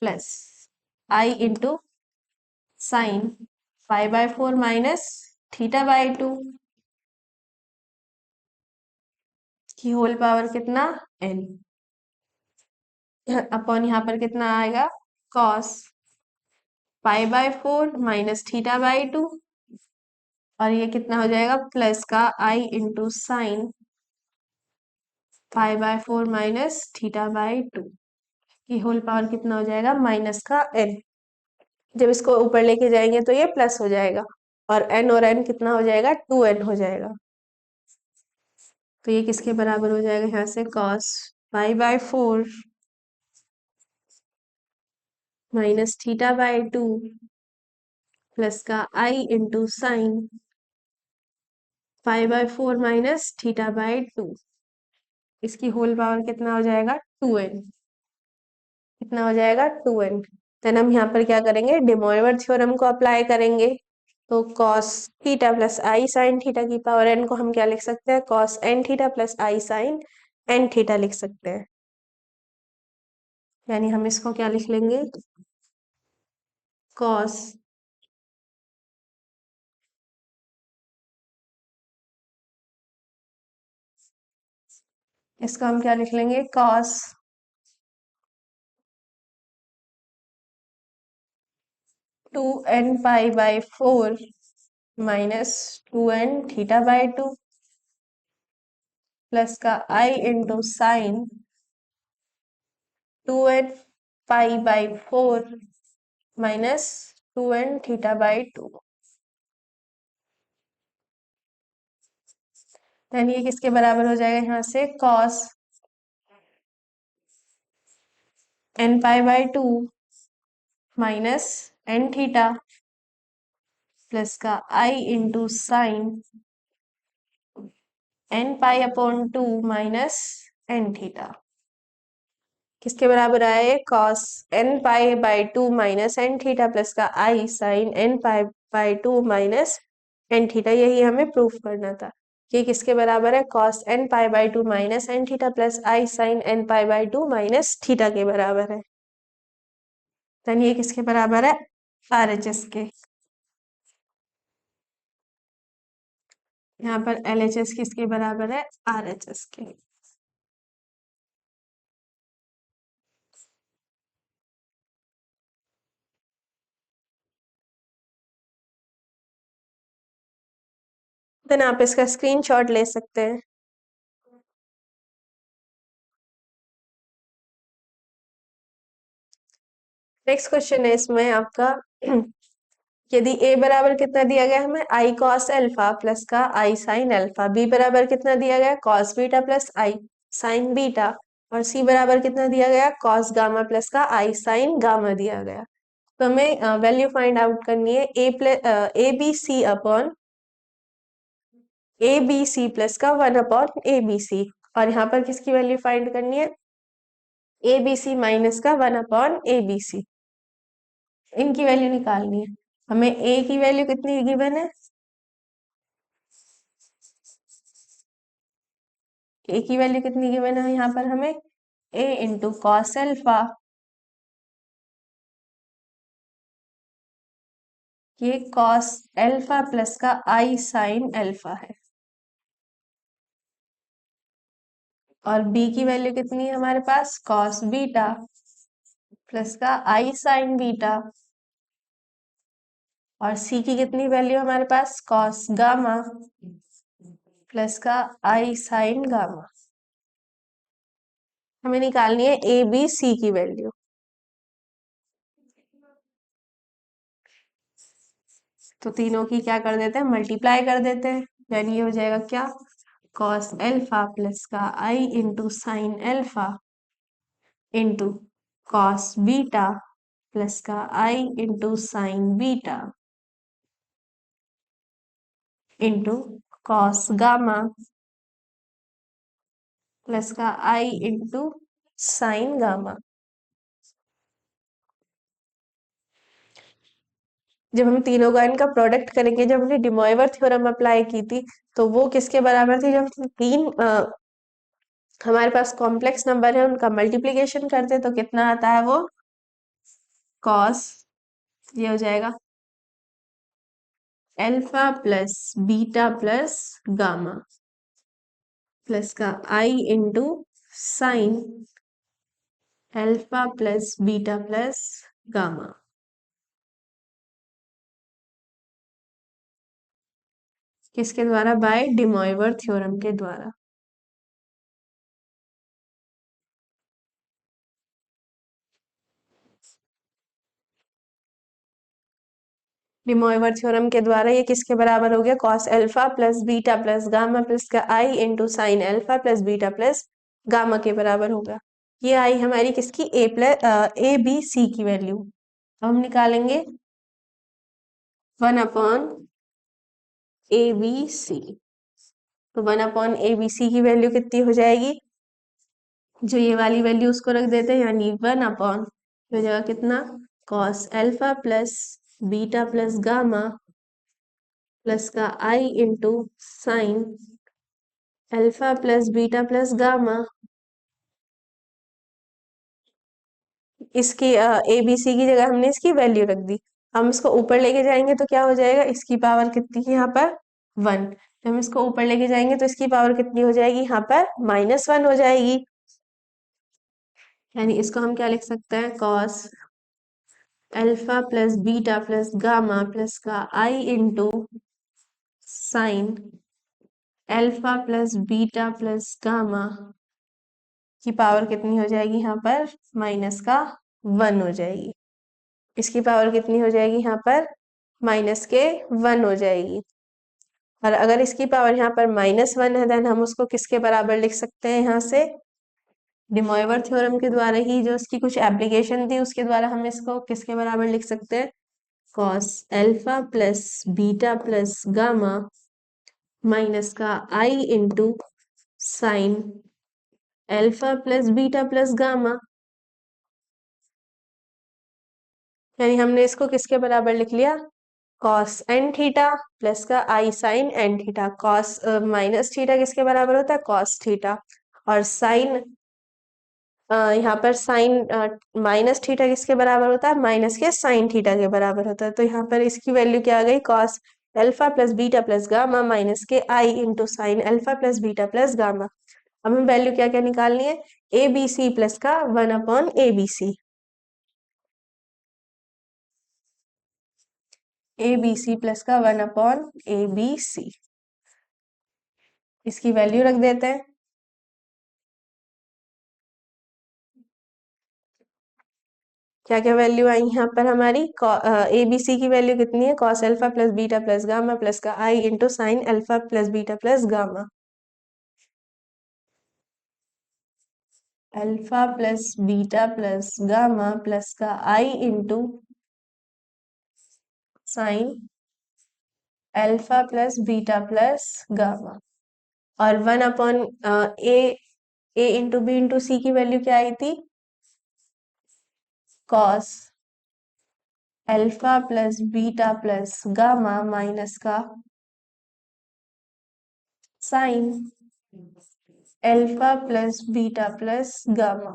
प्लस आई इंटू साइन पाई/4 माइनस थीटा/2 की होल पावर कितना, n, अपॉन यहाँ पर कितना आएगा, कॉस पाई/4 माइनस थीटा/2 और ये कितना हो जाएगा, प्लस का आई इंटू साइन पाई/4 माइनस थीटा/2 की होल पावर कितना हो जाएगा, माइनस का n। जब इसको ऊपर लेके जाएंगे तो ये प्लस हो जाएगा और n और n कितना हो जाएगा, 2n हो जाएगा। तो ये किसके बराबर हो जाएगा, यहाँ से कॉस पाई/4 माइनस थीटा/2 प्लस का आई इंटू साइन पाई/4 माइनस थीटा/2, इसकी होल पावर कितना हो जाएगा, 2n, कितना हो जाएगा, 2n। देन हम यहाँ पर क्या करेंगे, डे मोइवर थ्योरम को अप्लाई करेंगे। तो कॉस थीटा प्लस आई साइन थीटा की पावर n को हम क्या लिख सकते हैं, कॉस n थीटा प्लस आई साइन n थीटा लिख सकते हैं। यानी हम इसको क्या लिख लेंगे, कॉस इसका हम क्या लिख लेंगे, कॉस 2n पाई/4 माइनस 2n थीटा/2 प्लस का आई इंटू साइन 2n पाई/4 माइनस 2n थीटा/2। यानी ये किसके बराबर हो जाएगा, यहाँ से कॉस n पाई/2 माइनस n थीटा प्लस का आई इंटू साइन n पाई/2 माइनस n थीटा किसके बराबर आया है, कॉस n पाई/2 माइनस n थीटा प्लस का आई साइन n पाई/2 माइनस n थीटा, यही हमें प्रूफ करना था। ये किसके बराबर है, कॉस n पाई/2 माइनस n थीटा प्लस आई साइन n पाई/2 माइनस थीटा के बराबर है। देन ये किसके बराबर है, RHS के। यहाँ पर LHS किसके बराबर है, RHS के। देन आप इसका स्क्रीनशॉट ले सकते हैं। नेक्स्ट क्वेश्चन है इसमें आपका यदि a बराबर कितना दिया गया हमें, आई कॉस अल्फा प्लस का आई साइन अल्फा, b बराबर कितना दिया गया, कॉस बीटा प्लस आई साइन बीटा, और c बराबर कितना दिया गया, कॉस गामा प्लस का आई साइन गामा दिया गया। तो हमें वैल्यू फाइंड आउट करनी है, a B c upon A B C plus का 1 अपॉन ए बी सी, और यहाँ पर किसकी वैल्यू फाइंड करनी है? ए बी सी माइनस का 1 अपॉन ए बी सी, इनकी वैल्यू निकालनी है। हमें ए की वैल्यू कितनी गिवन है? ए की वैल्यू कितनी गिवन है यहाँ पर हमें? ए इंटू कॉस एल्फा, ये कॉस एल्फा प्लस का आई साइन एल्फा है। और बी की वैल्यू कितनी है हमारे पास? कॉस बीटा प्लस का आई साइन बीटा। और सी की कितनी वैल्यू हमारे पास? कॉस गामा प्लस का आई साइन गामा। हमें निकालनी है ए बी सी की वैल्यू। तो तीनों की क्या कर देते हैं? मल्टीप्लाई कर देते हैं। यानी ये हो जाएगा क्या? कॉस एल्फा प्लस का आई into sine alpha into cos beta plus का आई into sine beta into cos gamma plus का आई इंटू साइन गामा। जब हम तीनों का इनका प्रोडक्ट करेंगे, जब हमने डिमॉइवर थ्योरम अप्लाई की थी, तो वो किसके बराबर थी? जब हम तीन हमारे पास कॉम्प्लेक्स नंबर है उनका मल्टीप्लीकेशन करते तो कितना आता है वो? कॉस, ये हो जाएगा alpha plus beta plus gamma plus का आई into sine alpha plus beta plus gamma. किसके द्वारा? बाय डिमॉइवर थ्योरम के द्वारा। डिमॉइवर थ्योरम के द्वारा ये किसके बराबर हो गया? Cos alpha plus beta plus gamma plus का आई into sine alpha plus beta plus gamma के बराबर होगा। ये आई हमारी किसकी? ए बी सी की वैल्यू। तो हम निकालेंगे 1 अपॉन ए बी सी। तो 1 अपॉन ए बी सी की वैल्यू कितनी हो जाएगी? जो ये वाली वैल्यू उसको रख देते हैं, यानी 1 अपॉन हो जाएगा कितना? Cos alpha plus beta plus gamma plus का आई into sine alpha plus beta plus gamma. इसकी ए बी सी की जगह हमने इसकी वैल्यू रख दी। हम इसको ऊपर लेके जाएंगे तो क्या हो जाएगा? इसकी पावर कितनी है यहाँ पर? 1। जब हम इसको ऊपर लेके जाएंगे तो इसकी पावर कितनी हो जाएगी? यहाँ पर -1 हो जाएगी। यानी इसको हम क्या लिख सकते हैं? Cos alpha plus beta plus gamma plus का आई into sine alpha plus beta plus gamma की पावर कितनी हो जाएगी? यहाँ पर -1 हो जाएगी। इसकी पावर कितनी हो जाएगी? यहाँ पर -1 हो जाएगी। और अगर इसकी पावर यहाँ पर -1 है, देन हम उसको किसके बराबर लिख सकते हैं? यहाँ से डिमॉइवर थ्योरम के द्वारा ही जो उसकी कुछ एप्लीकेशन थी उसके द्वारा हम इसको किसके बराबर लिख सकते हैं? Cos alpha plus beta plus gamma minus का आई into sine alpha plus beta plus gamma. यानी हमने इसको किसके बराबर लिख लिया? कॉस एन थीटा प्लस का आई sine N theta. Cos minus theta किसके बराबर होता है? Cos theta. और साइन, यहाँ पर साइन माइनस थीटा किसके बराबर होता है? माइनस के साइन थीटा के बराबर होता है। तो यहाँ पर इसकी वैल्यू क्या आ गई? Cos alpha plus beta plus gamma minus के i into sine alpha plus beta plus gamma. अब हमें वैल्यू क्या क्या निकालनी है? ए बी सी प्लस का 1 upon A B c. A B C plus का 1 अपॉन ए बी सी, इसकी वैल्यू रख देते हैं। क्या क्या वैल्यू आई यहाँ पर हमारी? ए बी सी की वैल्यू कितनी है? Cos alpha plus beta plus gamma plus का आई into sine alpha plus beta plus gamma. Alpha plus beta plus gamma plus का आई into sine alpha plus beta plus gamma, और 1 upon A into B into C की वैल्यू क्या आई थी, cos alpha plus beta plus gamma minus का sine alpha plus beta plus gamma.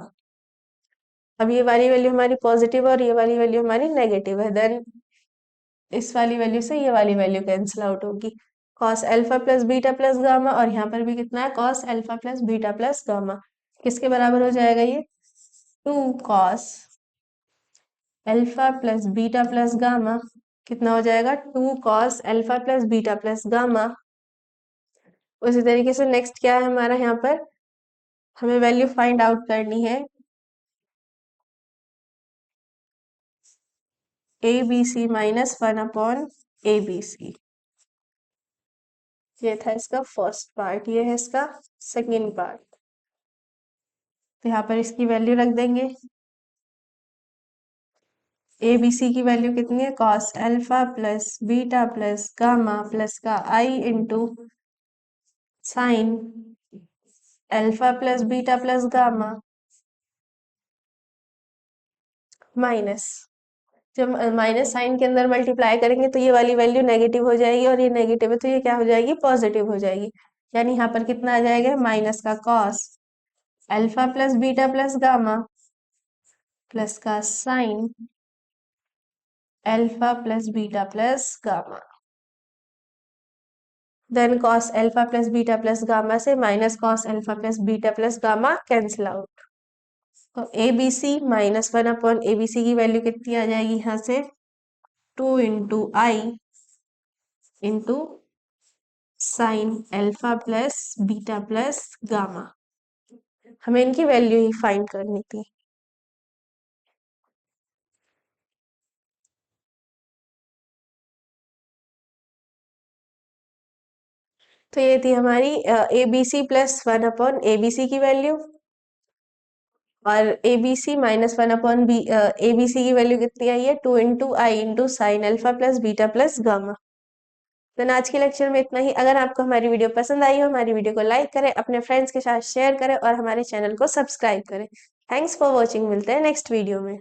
अब ये वाली वैल्यू हमारी पॉजिटिव और ये वाली वैल्यू हमारी नेगेटिव है, देन इस वाली वैल्यू से ये वाली वैल्यू कैंसिल आउट होगी, cos alpha plus beta plus gamma, और यहाँ पर भी कितना है, cos alpha plus beta plus gamma, किसके बराबर हो जाएगा ये, 2 cos alpha plus beta plus gamma, कितना हो जाएगा, 2 cos alpha plus beta plus gamma. उसी तरीके से नेक्स्ट क्या है हमारा, यहाँ पर हमें वैल्यू फाइंड आउट करनी है a B C minus 1 upon A B c. ये था इसका फर्स्ट पार्ट, ये है इसका सेकेंड पार्ट। तो यहाँ पर इसकी वैल्यू रख देंगे, ए बी सी की वैल्यू कितनी है, cos alpha plus beta plus gamma plus का आई into sine alpha plus beta plus gamma minus, जब माइनस साइन के अंदर मल्टीप्लाई करेंगे तो ये वाली वैल्यू नेगेटिव हो जाएगी, और ये नेगेटिव है तो ये क्या हो जाएगी, पॉजिटिव हो जाएगी, यानी यहाँ पर कितना आ जाएगा, माइनस का cos alpha plus beta plus gamma plus का sine alpha plus beta plus gamma, then cos alpha plus beta plus gamma से minus cos alpha plus beta plus gamma cancel out. तो A B C minus 1 upon A B C की वैल्यू कितनी आ जाएगी, यहाँ से 2 into i into sine alpha plus beta plus gamma. हमें इनकी वैल्यू ही फाइंड करनी थी। तो ये थी हमारी A B C plus 1 upon A B C की वैल्यू, और A B C minus 1 upon A B C की वैल्यू कितनी आई है, 2 into i into sine alpha plus beta plus gamma. Then आज के लेक्चर में इतना ही। अगर आपको हमारी वीडियो पसंद आई हो, हमारी वीडियो को लाइक करें, अपने फ्रेंड्स के साथ शेयर करें और हमारे चैनल को सब्सक्राइब करें। थैंक्स फॉर वॉचिंग, मिलते हैं नेक्स्ट वीडियो में।